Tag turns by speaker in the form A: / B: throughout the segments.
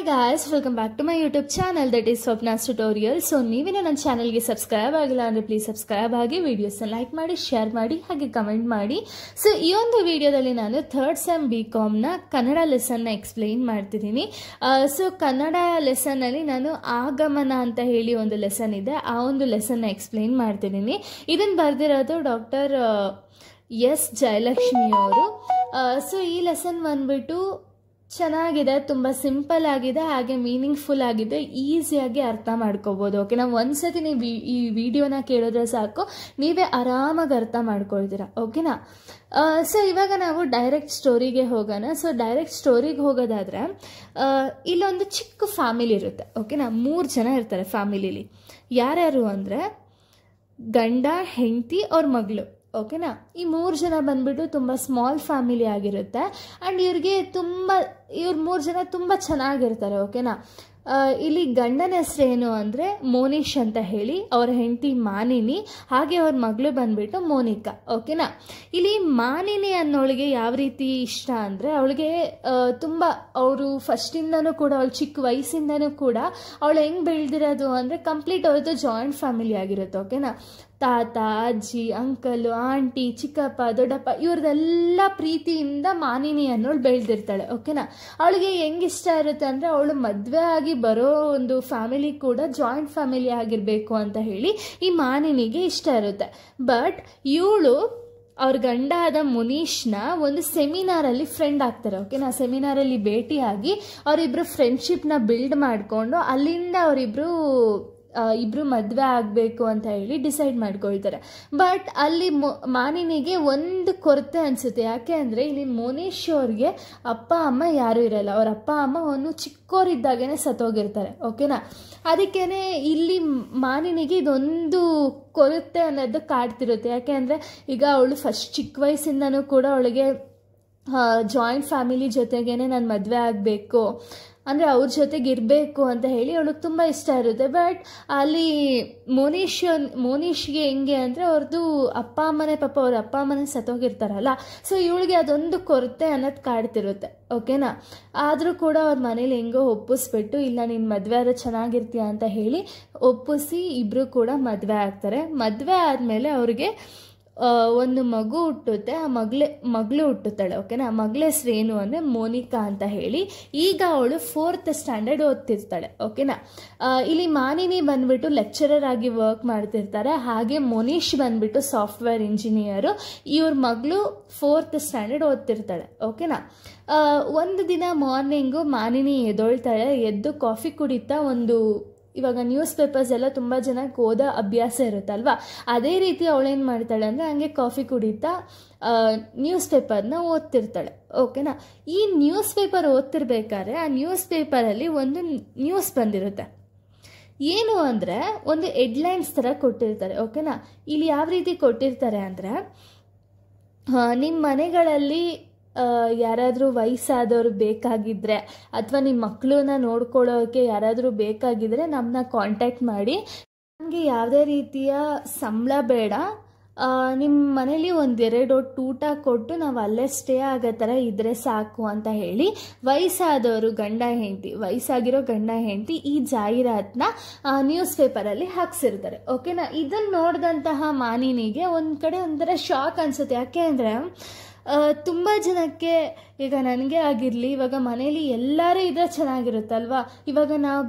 A: guys, welcome back to my YouTube channel that is Swapna's Tutorial. So ನೀವೇನ ನನ್ನ ಚಾನೆಲ್ಗೆ subscribe ಆಗಿಲ್ಲ ಅಂದ್ರೆ ಪ್ಲೀಸ್ ಸಬ್ಸ್ಕ್ರೈಬ್ ಆಗಿ ವಿಡಿಯೋಸ್ನ ಲೈಕ್ ಮಾಡಿ ಶೇರ್ ಮಾಡಿ ಹಾಗೆ ಕಮೆಂಟ್ ಮಾಡಿ. ಸೊ ಈ ಒಂದು ವಿಡಿಯೋದಲ್ಲಿ ನಾನು 3rd SEM BCom ನ ಕನ್ನಡ ಲೆಸನ್ನ ಎಕ್ಸ್ಪ್ಲೈನ್ ಮಾಡ್ತಿದ್ದೀನಿ. ಸೊ ಕನ್ನಡ ಲೆಸನ್ ಅಲ್ಲಿ ನಾನು ಆಗಮನ ಅಂತ ಹೇಳಿ ಒಂದು ಲೆಸನ್ ಇದೆ, ಆ ಒಂದು ಲೆಸನ್ನ ಎಕ್ಸ್ಪ್ಲೈನ್ ಮಾಡ್ತಿದ್ದೀನಿ. ಇದನ್ನು ಬರೆದಿರೋದು ಡಾಕ್ಟರ್ ಎಸ್ ಜಯಲಕ್ಷ್ಮಿ ಅವರು. ಸೊ ಈ ಲೆಸನ್ ಬಂದ್ಬಿಟ್ಟು ಚೆನ್ನಾಗಿದೆ, ತುಂಬ ಸಿಂಪಲ್ ಆಗಿದೆ, ಹಾಗೆ ಮೀನಿಂಗ್ಫುಲ್ ಆಗಿದೆ, ಈಸಿಯಾಗಿ ಅರ್ಥ ಮಾಡ್ಕೋಬೋದು. ಓಕೆ, ನಾವು ಒಂದ್ಸತಿ ನೀವು ಈ ವಿಡಿಯೋನ ಕೇಳಿದ್ರೆ ಸಾಕು, ನೀವೇ ಆರಾಮಾಗಿ ಅರ್ಥ ಮಾಡ್ಕೊಳ್ತೀರಾ. ಓಕೆನಾ? ಸೊ ಇವಾಗ ನಾವು ಡೈರೆಕ್ಟ್ ಸ್ಟೋರಿಗೆ ಹೋಗೋಣ. ಸೊ ಡೈರೆಕ್ಟ್ ಸ್ಟೋರಿಗೆ ಹೋಗೋದಾದ್ರೆ ಇಲ್ಲೊಂದು ಚಿಕ್ಕ ಫ್ಯಾಮಿಲಿ ಇರುತ್ತೆ. ಓಕೆನಾ? 3 ಜನ ಇರ್ತಾರೆ ಫ್ಯಾಮಿಲಿಲಿ. ಯಾರ್ಯಾರು ಅಂದರೆ ಗಂಡ, ಹೆಂಡತಿ, ಅವ್ರ ಮಗಳು. ಓಕೆನಾ? ಈ 3 ಜನ ಬಂದ್ಬಿಟ್ಟು ತುಂಬ ಸ್ಮಾಲ್ ಫ್ಯಾಮಿಲಿ ಆಗಿರುತ್ತೆ. ಆ್ಯಂಡ್ ಇವ್ರ 3 ಜನ ತುಂಬ ಚೆನ್ನಾಗಿರ್ತಾರೆ. ಓಕೆನಾ? ಇಲ್ಲಿ ಗಂಡನ ಹೆಸರೇನು ಅಂದರೆ ಮೋನಿಶ್ ಅಂತ ಹೇಳಿ, ಅವ್ರ ಹೆಂಡತಿ ಮಾನಿನಿ, ಹಾಗೆ ಅವ್ರ ಮಗಳು ಬಂದ್ಬಿಟ್ಟು ಮೋನಿಕಾ. ಓಕೆನಾ? ಇಲ್ಲಿ ಮಾನಿನಿ ಅನ್ನೋಳಿಗೆ ಯಾವ ರೀತಿ ಇಷ್ಟ ಅಂದರೆ, ಅವಳಿಗೆ ತುಂಬ ಅವರು ಫಸ್ಟಿಂದನೂ ಕೂಡ, ಅವಳು ಚಿಕ್ಕ ವಯಸ್ಸಿಂದನೂ ಕೂಡ ಅವಳು ಹೆಂಗೆ ಬೆಳೆದಿರೋದು ಅಂದರೆ ಕಂಪ್ಲೀಟ್ ಅವ್ರದ್ದು ಜಾಯಿಂಟ್ ಫ್ಯಾಮಿಲಿ ಆಗಿರುತ್ತೆ. ಓಕೆನಾ? ತಾತ, ಅಜ್ಜಿ, ಅಂಕಲು, ಆಂಟಿ, ಚಿಕ್ಕಪ್ಪ, ದೊಡ್ಡಪ್ಪ ಇವ್ರದೆಲ್ಲ ಪ್ರೀತಿಯಿಂದ ಮಾನಿನಿ ಅನ್ನೋಳು ಬೆಳೆದಿರ್ತಾಳೆ. ಓಕೆನಾ? ಅವಳಿಗೆ ಹೆಂಗಿಷ್ಟ ಇರುತ್ತೆ ಅಂದರೆ, ಅವಳು ಮದುವೆ ಆಗಿ ಬರೋ ಒಂದು ಫ್ಯಾಮಿಲಿ ಕೂಡ ಜಾಯಿಂಟ್ ಫ್ಯಾಮಿಲಿ ಆಗಿರಬೇಕು ಅಂತ ಹೇಳಿ ಈ ಮಾನಿನಿಗೆ ಇಷ್ಟ ಇರುತ್ತೆ. ಬಟ್ ಇವಳು ಅವ್ರ ಗಂಡ ಆದ ಮುನೀಶ್ನ ಒಂದು ಸೆಮಿನಾರಲ್ಲಿ ಫ್ರೆಂಡ್ ಆಗ್ತಾರೆ. ಓಕೆನಾ? ಸೆಮಿನಾರಲ್ಲಿ ಭೇಟಿಯಾಗಿ ಅವರಿಬ್ಬರು ಫ್ರೆಂಡ್ಶಿಪ್ನ ಬಿಲ್ಡ್ ಮಾಡಿಕೊಂಡು ಅಲ್ಲಿಂದ ಇಬ್ರು ಮದುವೆ ಆಗಬೇಕು ಅಂತ ಹೇಳಿ ಡಿಸೈಡ್ ಮಾಡ್ಕೊಳ್ತಾರೆ. ಬಟ್ ಅಲ್ಲಿ ಮಾನಿನಿಗೆ ಒಂದು ಕೊರತೆ ಅನಿಸುತ್ತೆ. ಯಾಕೆ ಅಂದರೆ ಇಲ್ಲಿ ಮೋನೀಶ್ ಅವ್ರಿಗೆ ಅಪ್ಪ ಅಮ್ಮ ಯಾರೂ ಇರಲ್ಲ. ಅವ್ರ ಅಪ್ಪ ಅಮ್ಮ ಅವನು ಚಿಕ್ಕವರಿದ್ದಾಗೇ ಸತ್ತೋಗಿರ್ತಾರೆ. ಓಕೆನಾ? ಅದಕ್ಕೇ ಇಲ್ಲಿ ಮಾನಿನಿಗೆ ಇದೊಂದು ಕೊರತೆ ಅನ್ನೋದು ಕಾಡ್ತಿರುತ್ತೆ. ಯಾಕೆ ಅಂದರೆ ಈಗ ಅವಳು ಫಸ್ಟ್ ಚಿಕ್ಕ ವಯಸ್ಸಿಂದನೂ ಕೂಡ ಅವಳಿಗೆ ಜಾಯಿಂಟ್ ಫ್ಯಾಮಿಲಿ ಜೊತೆಗೇನೆ ನಾನು ಮದುವೆ ಆಗಬೇಕು ಅಂದರೆ ಅವ್ರ ಜೊತೆಗೆ ಇರಬೇಕು ಅಂತ ಹೇಳಿ ಅವಳಿಗೆ ತುಂಬ ಇಷ್ಟ ಇರುತ್ತೆ. ಬಟ್ ಅಲ್ಲಿ ಮೋನೀಶ್ಗೆ ಹೆಂಗೆ ಅಂದರೆ ಅವ್ರದ್ದು ಅಪ್ಪ ಅಮ್ಮನೇ ಸತ್ತೋಗಿರ್ತಾರಲ್ಲ. ಸೊ ಇವಳಿಗೆ ಅದೊಂದು ಕೊರತೆ ಅನ್ನೋದು ಕಾಡ್ತಿರುತ್ತೆ. ಓಕೆನಾ? ಆದರೂ ಕೂಡ ಅವ್ರ ಮನೇಲಿ ಹೆಂಗೋ ಒಪ್ಪಿಸ್ಬಿಟ್ಟು, ಇಲ್ಲ ನೀನು ಮದುವೆ ಆದರೆ ಚೆನ್ನಾಗಿರ್ತೀಯ ಅಂತ ಹೇಳಿ ಒಪ್ಪಿಸಿ ಇಬ್ಬರು ಕೂಡ ಮದುವೆ ಆಗ್ತಾರೆ. ಮದುವೆ ಆದಮೇಲೆ ಅವ್ರಿಗೆ ಒಂದು ಮಗು ಹುಟ್ಟುತ್ತೆ. ಆ ಮಗಳು ಹುಟ್ಟುತ್ತಾಳೆ. ಓಕೆನಾ? ಮಗಳ ಹೆಸರು ಏನು ಅಂದರೆ ಮೋನಿಕಾ ಅಂತ ಹೇಳಿ. ಈಗ ಅವಳು 4th ಸ್ಟ್ಯಾಂಡರ್ಡ್ ಓದ್ತಿರ್ತಾಳೆ. ಓಕೆನಾ? ಇಲ್ಲಿ ಮಾನಿನಿ ಬಂದ್ಬಿಟ್ಟು ಲೆಕ್ಚರರ್ ಆಗಿ ವರ್ಕ್ ಮಾಡ್ತಿರ್ತಾರೆ. ಹಾಗೆ ಮೋನೀಶ್ ಬಂದ್ಬಿಟ್ಟು ಸಾಫ್ಟ್ವೇರ್ ಇಂಜಿನಿಯರು. ಇವ್ರ ಮಗಳು 4th ಸ್ಟ್ಯಾಂಡರ್ಡ್ ಓದ್ತಿರ್ತಾಳೆ. ಓಕೆನಾ? ಒಂದು ದಿನ ಮಾರ್ನಿಂಗು ಮಾನಿನಿ ಎದ್ದೊಳ್ತಾಳೆ. ಎದ್ದು ಕಾಫಿ ಕುಡಿತಾ ಇವಾಗ ನ್ಯೂಸ್ ಪೇಪರ್ಸ್ ಎಲ್ಲ ತುಂಬ ಜನಕ್ಕೆ ಓದೋ ಅಭ್ಯಾಸ ಇರುತ್ತಲ್ವಾ, ಅದೇ ರೀತಿ ಅವಳೇನು ಮಾಡ್ತಾಳೆ ಅಂದರೆ ಹಂಗೆ ಕಾಫಿ ಕುಡಿತಾ ನ್ಯೂಸ್ ಪೇಪರ್ನ ಓದ್ತಿರ್ತಾಳೆ. ಓಕೆನಾ? ಈ ನ್ಯೂಸ್ ಪೇಪರ್ ಓದ್ತಿರ್ಬೇಕಾದ್ರೆ ಆ ನ್ಯೂಸ್ ಪೇಪರಲ್ಲಿ ಒಂದು ನ್ಯೂಸ್ ಬಂದಿರುತ್ತೆ. ಏನು ಅಂದರೆ ಒಂದು ಹೆಡ್ಲೈನ್ಸ್ ಥರ ಕೊಟ್ಟಿರ್ತಾರೆ. ಓಕೆನಾ? ಇಲ್ಲಿ ಯಾವ ರೀತಿ ಕೊಟ್ಟಿರ್ತಾರೆ ಅಂದರೆ, ನಿಮ್ಮ ಮನೆಗಳಲ್ಲಿ ಯಾರಾದರೂ ವಯಸ್ಸಾದವರು ಬೇಕಾಗಿದ್ದರೆ ಅಥವಾ ನಿಮ್ಮ ಮಕ್ಕಳನ್ನ ನೋಡ್ಕೊಳ್ಳೋಕ್ಕೆ ಯಾರಾದರೂ ಬೇಕಾಗಿದ್ದರೆ ನಮ್ಮನ್ನ ಕಾಂಟ್ಯಾಕ್ಟ್ ಮಾಡಿ, ನಮಗೆ ಯಾವುದೇ ರೀತಿಯ ಸಂಬಳ ಬೇಡ, ನಿಮ್ಮ ಮನೇಲಿ 1-2 ಹೊತ್ತು ಊಟ ಕೊಟ್ಟು ನಾವು ಅಲ್ಲೇ ಸ್ಟೇ ಆಗೋ ಥರ ಇದ್ದರೆ ಸಾಕು ಅಂತ ಹೇಳಿ ವಯಸ್ಸಾಗಿರೋ ಗಂಡ ಹೆಂಡತಿ ಈ ಜಾಹೀರಾತನ್ನ ನ್ಯೂಸ್ ಪೇಪರಲ್ಲಿ ಹಾಕ್ಸಿರ್ತಾರೆ. ಓಕೆನಾ? ಇದನ್ನು ನೋಡಿದಂತಹ ಮಾನಿನಿಗೆ ಒಂದು ಕಡೆ ಒಂಥರ ಶಾಕ್ ಅನಿಸುತ್ತೆ. ಯಾಕೆ ಅಂದರೆ ತುಂಬ ಜನಕ್ಕೆ, ಈಗ ನನಗೆ ಆಗಿರಲಿ, ಇವಾಗ ಮನೇಲಿ ಎಲ್ಲರೂ ಇದ್ರೆ ಚೆನ್ನಾಗಿರುತ್ತಲ್ವ. ಇವಾಗ ನಾವು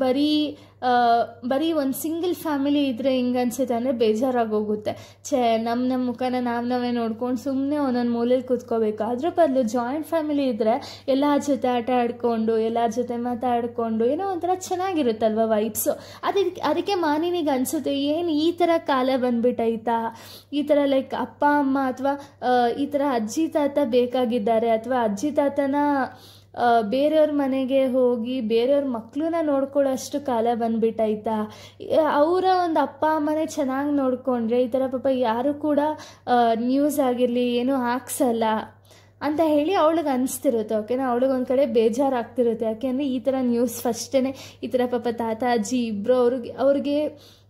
A: ಬರೀ ಒಂದು ಸಿಂಗಲ್ ಫ್ಯಾಮಿಲಿ ಇದ್ದರೆ ಹಿಂಗೆ ಅನ್ಸುತ್ತೆ ಅಂದರೆ ಬೇಜಾರಾಗೋಗುತ್ತೆ. ನಮ್ಮ ಮುಖನ ನಾವೇ ನೋಡ್ಕೊಂಡು ಸುಮ್ಮನೆ ಒಂದೊಂದು ಮೂಲೆಯಲ್ಲಿ ಕೂತ್ಕೋಬೇಕು. ಅದ್ರ ಬದಲು ಜಾಯಿಂಟ್ ಫ್ಯಾಮಿಲಿ ಇದ್ದರೆ ಎಲ್ಲರ ಜೊತೆ ಆಟ ಆಡಿಕೊಂಡು, ಎಲ್ಲರ ಜೊತೆ ಮಾತಾಡಿಕೊಂಡು ಏನೋ ಒಂಥರ ಚೆನ್ನಾಗಿರುತ್ತಲ್ವ ವೈಬ್ಸು. ಅದಕ್ಕೆ ಮಾನಿನಿಗೆ ಅನಿಸುತ್ತೆ, ಏನು ಈ ಥರ ಕಾಲ ಬಂದ್ಬಿಟ್ಟೈತಾ, ಈ ಥರ ಲೈಕ್ ಅಪ್ಪ ಅಮ್ಮ ಅಥವಾ ಈ ಥರ ಅಜ್ಜಿ ತಾತ ಬೇಕಾಗಿದ್ದಾರೆ, ಅಥವಾ ಅಜ್ಜಿ ತಾತನ ಬೇರೆಯವ್ರ ಮನೆಗೆ ಹೋಗಿ ಬೇರೆಯವ್ರ ಮಕ್ಕಳನ್ನ ನೋಡ್ಕೊಳ್ಳೋಷ್ಟು ಕಾಲ ಬಂದ್ಬಿಟ್ಟೈತಾ, ಅವರ ಒಂದು ಅಪ್ಪ ಅಮ್ಮನೇ ಚೆನ್ನಾಗಿ ನೋಡಿಕೊಂಡ್ರೆ ಈ ಥರ ಪಾಪ ಯಾರು ಕೂಡ ನ್ಯೂಸ್ ಆಗಿರಲಿ ಏನೂ ಹಾಕ್ಸಲ್ಲ ಅಂತ ಹೇಳಿ ಅವಳಿಗೆ ಅನಿಸ್ತಿರುತ್ತೆ. ಓಕೆನಾ? ಅವಳಿಗೊಂದು ಕಡೆ ಬೇಜಾರಾಗ್ತಿರುತ್ತೆ. ಯಾಕೆಂದರೆ ಈ ಥರ ನ್ಯೂಸ್ ಫಸ್ಟೇ ಈ ಥರ ಪಾಪ ತಾತ ಅಜ್ಜಿ ಇಬ್ಬರು ಅವ್ರಿಗೆ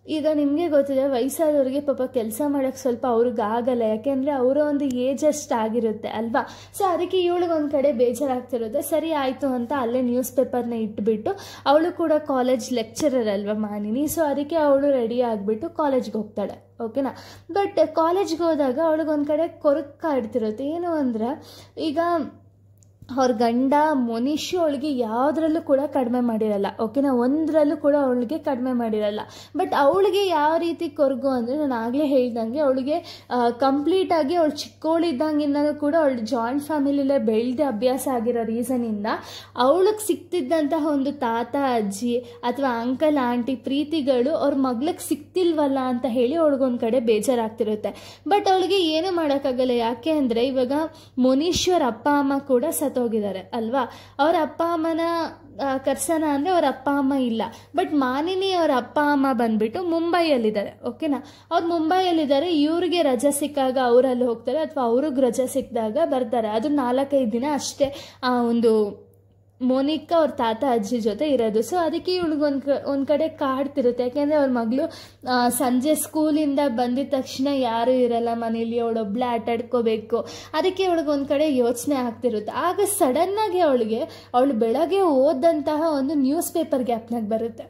A: ಈಗ ನಿಮಗೆ ಗೊತ್ತಿದೆ ವಯಸ್ಸಾದವ್ರಿಗೆ ಪಾಪ ಕೆಲಸ ಮಾಡೋಕ್ಕೆ ಸ್ವಲ್ಪ ಅವ್ರಿಗೆ ಆಗಲ್ಲ, ಯಾಕೆಂದರೆ ಅವರ ಒಂದು ಏಜ್ ಅಷ್ಟು ಆಗಿರುತ್ತೆ ಅಲ್ವಾ. ಸೊ ಅದಕ್ಕೆ ಇವಳಿಗೆ ಒಂದು ಕಡೆ ಬೇಜಾರಾಗ್ತಿರುತ್ತೆ. ಸರಿ ಆಯಿತು ಅಂತ ಅಲ್ಲೇ ನ್ಯೂಸ್ ಪೇಪರ್ನ ಇಟ್ಬಿಟ್ಟು, ಅವಳು ಕೂಡ ಕಾಲೇಜ್ ಲೆಕ್ಚರರ್ ಅಲ್ವಾ ಮಾನಿನಿ, ಸೊ ಅದಕ್ಕೆ ಅವಳು ರೆಡಿ ಆಗಿಬಿಟ್ಟು ಕಾಲೇಜ್ಗೆ ಹೋಗ್ತಾಳೆ. ಓಕೆನಾ. ಬಟ್ ಕಾಲೇಜ್ಗೆ ಹೋದಾಗ ಅವಳಿಗೊಂದು ಕಡೆ ಕೊರಕಾಡ್ತಿರುತ್ತೆ. ಏನು ಅಂದರೆ, ಈಗ ಅವ್ರ ಗಂಡ ಮನುಷ್ಯ ಅವಳಿಗೆ ಯಾವುದ್ರಲ್ಲೂ ಕೂಡ ಕಡಿಮೆ ಮಾಡಿರಲ್ಲ. ಓಕೆನಾ, ಒಂದರಲ್ಲೂ ಕೂಡ ಅವಳಿಗೆ ಕಡಿಮೆ ಮಾಡಿರಲ್ಲ. ಬಟ್ ಅವಳಿಗೆ ಯಾವ ರೀತಿ ಕೊರಗು ಅಂದರೆ, ನಾನು ಆಗಲೇ ಹೇಳ್ದಂಗೆ ಅವಳಿಗೆ ಕಂಪ್ಲೀಟಾಗಿ ಅವಳು ಚಿಕ್ಕವಳಿದ್ದಂಗಿಂದನೂ ಕೂಡ ಅವಳು ಜಾಯಿಂಟ್ ಫ್ಯಾಮಿಲಿಲೇ ಬೆಳೆದೇ ಅಭ್ಯಾಸ ಆಗಿರೋ ರೀಸನಿಂದ ಅವಳಿಗೆ ಸಿಗ್ತಿದ್ದಂತಹ ಒಂದು ತಾತ ಅಜ್ಜಿ ಅಥವಾ ಅಂಕಲ್ ಆಂಟಿ ಪ್ರೀತಿಗಳು ಅವ್ರ ಮಗ್ಳಿಗೆ ಸಿಗ್ತಿಲ್ವಲ್ಲ ಅಂತ ಹೇಳಿ ಅವಳಿಗೊಂದು ಕಡೆ ಬೇಜಾರಾಗ್ತಿರುತ್ತೆ. ಬಟ್ ಅವಳಿಗೆ ಏನೂ ಮಾಡೋಕ್ಕಾಗಲ್ಲ. ಯಾಕೆ ಅಂದರೆ, ಇವಾಗ ಮನುಷ್ಯರ ಅಪ್ಪ ಅಮ್ಮ ಕೂಡ ಹೋಗಿದ್ದಾರೆ ಅಲ್ವಾ. ಅವ್ರ ಅಪ್ಪ ಅಮ್ಮನ ಕರ್ಸನ ಅಂದರೆ ಅವ್ರ ಅಪ್ಪ ಅಮ್ಮ ಇಲ್ಲ. ಬಟ್ ಮಾನಿನಿ ಅವರ ಅಪ್ಪ ಅಮ್ಮ ಬಂದ್ಬಿಟ್ಟು ಮುಂಬೈಯಲ್ಲಿದ್ದಾರೆ. ಓಕೆನಾ, ಅವ್ರು ಮುಂಬೈಯಲ್ಲಿದ್ದಾರೆ. ಇವ್ರಿಗೆ ರಜೆ ಸಿಕ್ಕಾಗ ಅವರಲ್ಲಿ ಹೋಗ್ತಾರೆ, ಅಥವಾ ಅವ್ರಿಗೆ ರಜೆ ಸಿಕ್ಕಿದಾಗ ಬರ್ತಾರೆ. ಅದು 4-5 ದಿನ ಅಷ್ಟೇ ಆ ಒಂದು ಮೋನಿಕಾ ಅವ್ರ ತಾತ ಅಜ್ಜಿ ಜೊತೆ ಇರೋದು. ಸೊ ಅದಕ್ಕೆ ಇವಳಿಗೊಂದು ಕಡೆ ಕಾಡ್ತಿರುತ್ತೆ. ಯಾಕೆಂದರೆ ಅವ್ರ ಮಗಳು ಸಂಜೆ ಸ್ಕೂಲಿಂದ ಬಂದಿದ ತಕ್ಷಣ ಯಾರೂ ಇರಲ್ಲ ಮನೇಲಿ, ಅವಳೊಬ್ಳೆ ಆಟಾಡ್ಕೋಬೇಕು. ಅದಕ್ಕೆ ಇವಳಿಗೊಂದು ಕಡೆ ಯೋಚನೆ ಆಗ್ತಿರುತ್ತೆ. ಆಗ ಸಡನ್ನಾಗಿ ಅವಳು ಬೆಳಗ್ಗೆ ಓದಂತಹ ಒಂದು ನ್ಯೂಸ್ ಪೇಪರ್ ಗ್ಯಾಪ್ನಾಗ ಬರುತ್ತೆ.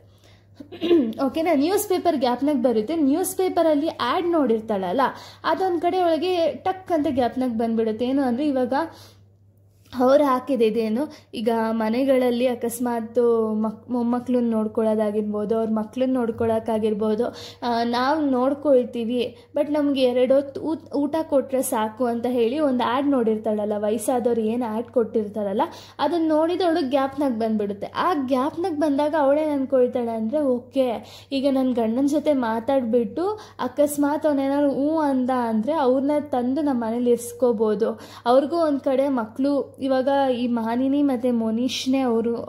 A: ಓಕೆನಾ, ನ್ಯೂಸ್ ಪೇಪರ್ ಗ್ಯಾಪ್ನಾಗ ಬರುತ್ತೆ. ನ್ಯೂಸ್ ಪೇಪರಲ್ಲಿ ಆ್ಯಡ್ ನೋಡಿರ್ತಾಳಲ್ಲ, ಅದೊಂದು ಕಡೆ ಅವಳಿಗೆ ಟಕ್ ಅಂತ ಗ್ಯಾಪ್ನಾಗ ಬಂದ್ಬಿಡುತ್ತೆ. ಏನು ಅಂದರೆ, ಇವಾಗ ಅವ್ರು ಹಾಕಿದೆ ಇದೇನು, ಈಗ ಮನೆಗಳಲ್ಲಿ ಅಕಸ್ಮಾತ್ ಮೊಮ್ಮಕ್ಕಳನ್ನ ನೋಡ್ಕೊಳ್ಳೋದಾಗಿರ್ಬೋದು, ಅವ್ರ ಮಕ್ಕಳನ್ನ ನೋಡ್ಕೊಳ್ಳೋಕ್ಕಾಗಿರ್ಬೋದು, ನಾವು ನೋಡ್ಕೊಳ್ತೀವಿ. ಬಟ್ ನಮಗೆ 2 ಹೊತ್ತು ಊಟ ಕೊಟ್ಟರೆ ಸಾಕು ಅಂತ ಹೇಳಿ ಒಂದು ಆ್ಯಡ್ ನೋಡಿರ್ತಾಳಲ್ಲ, ವಯಸ್ಸಾದವ್ರು ಏನು ಆ್ಯಡ್ ಕೊಟ್ಟಿರ್ತಾರಲ್ಲ, ಅದನ್ನು ನೋಡಿದ ಅವಳಿಗೆ ಗ್ಯಾಪ್ನಾಗ ಬಂದುಬಿಡುತ್ತೆ. ಆ ಗ್ಯಾಪ್ನಾಗ ಬಂದಾಗ ಅವಳೇನು ಅಂದ್ಕೊಳ್ತಾಳೆ ಅಂದರೆ, ಓಕೆ, ಈಗ ನನ್ನ ಗಂಡನ ಜೊತೆ ಮಾತಾಡಿಬಿಟ್ಟು ಅಕಸ್ಮಾತ್ ಅವನೇನಾದ್ರು ಅಂದ ಅಂದರೆ ಅವ್ರನ್ನ ತಂದು ನಮ್ಮ ಮನೇಲಿ ಇರಿಸ್ಕೋಬೋದು. ಅವ್ರಿಗೂ ಒಂದು ಕಡೆ ಮಕ್ಕಳು, ಇವಾಗ ಈ ಮಾನಿನಿ ಮತ್ತು ಮೋನಿಶ್ನೇ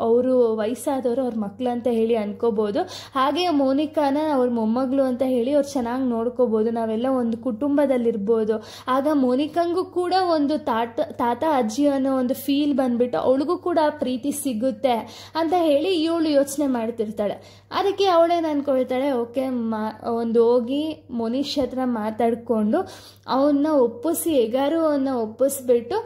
A: ಅವರು ವಯಸ್ಸಾದವರು ಅವ್ರ ಮಕ್ಕಳು ಅಂತ ಹೇಳಿ ಅನ್ಕೋಬೋದು. ಹಾಗೆ ಮೋನಿಕಾನ ಅವ್ರ ಮೊಮ್ಮಗಳು ಅಂತ ಹೇಳಿ ಅವ್ರು ಚೆನ್ನಾಗಿ ನೋಡ್ಕೋಬೋದು. ನಾವೆಲ್ಲ ಒಂದು ಕುಟುಂಬದಲ್ಲಿರ್ಬೋದು. ಆಗ ಮೋನಿಕಂಗೂ ಕೂಡ ಒಂದು ತಾತ ಅಜ್ಜಿ ಅನ್ನೋ ಒಂದು ಫೀಲ್ ಬಂದ್ಬಿಟ್ಟು ಅವಳಿಗೂ ಕೂಡ ಪ್ರೀತಿ ಸಿಗುತ್ತೆ ಅಂತ ಹೇಳಿ ಇವಳು ಯೋಚನೆ ಮಾಡ್ತಿರ್ತಾಳೆ. ಅದಕ್ಕೆ ಅವಳೇನು ಅಂದ್ಕೊಳ್ತಾಳೆ, ಓಕೆ ಒಂದು ಹೋಗಿ ಮೋನಿಶ್ ಹತ್ರ ಮಾತಾಡಿಕೊಂಡು ಅವನ್ನ ಒಪ್ಪಿಸಿ, ಹೇಗಾರು ಅವನ್ನ ಒಪ್ಪಿಸ್ಬಿಟ್ಟು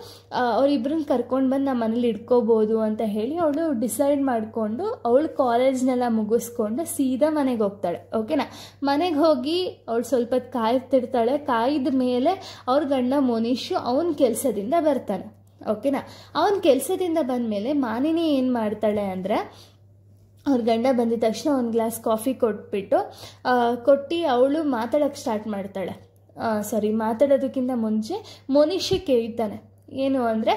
A: ಅವರಿಬ್ಬರನ್ನ ಕರ್ಕೊಂಡು ಬಂದು ನಮ್ಮ ಮನೇಲಿ ಇಟ್ಕೋಬೋದು ಅಂತ ಹೇಳಿ ಅವಳು ಡಿಸೈಡ್ ಮಾಡಿಕೊಂಡು ಅವಳು ಕಾಲೇಜ್ನೆಲ್ಲ ಮುಗಿಸ್ಕೊಂಡು ಸೀದಾ ಮನೆಗೆ ಹೋಗ್ತಾಳೆ. ಓಕೆನಾ, ಮನೆಗೆ ಹೋಗಿ ಅವಳು ಸ್ವಲ್ಪ ಕಾಯ್ತಿರ್ತಾಳೆ. ಕಾಯ್ದ ಮೇಲೆ ಅವ್ರ ಗಂಡ ಮೋನಿಶು ಅವನ ಕೆಲಸದಿಂದ ಬರ್ತಾನೆ. ಓಕೆನಾ, ಅವನ ಕೆಲಸದಿಂದ ಬಂದಮೇಲೆ ಮಾನಿನಿ ಏನು ಮಾಡ್ತಾಳೆ ಅಂದರೆ, ಅವ್ರ ಗಂಡ ಬಂದಿದ ತಕ್ಷಣ ಒಂದು ಗ್ಲಾಸ್ ಕಾಫಿ ಕೊಟ್ಟು ಅವಳು ಮಾತಾಡೋಕ್ಕೆ ಸ್ಟಾರ್ಟ್ ಮಾಡ್ತಾಳೆ. ಮಾತಾಡೋದಕ್ಕಿಂತ ಮುಂಚೆ ಮೋನಿಶ್ ಕೇಳ್ತಾನೆ, ಏನು ಅಂದರೆ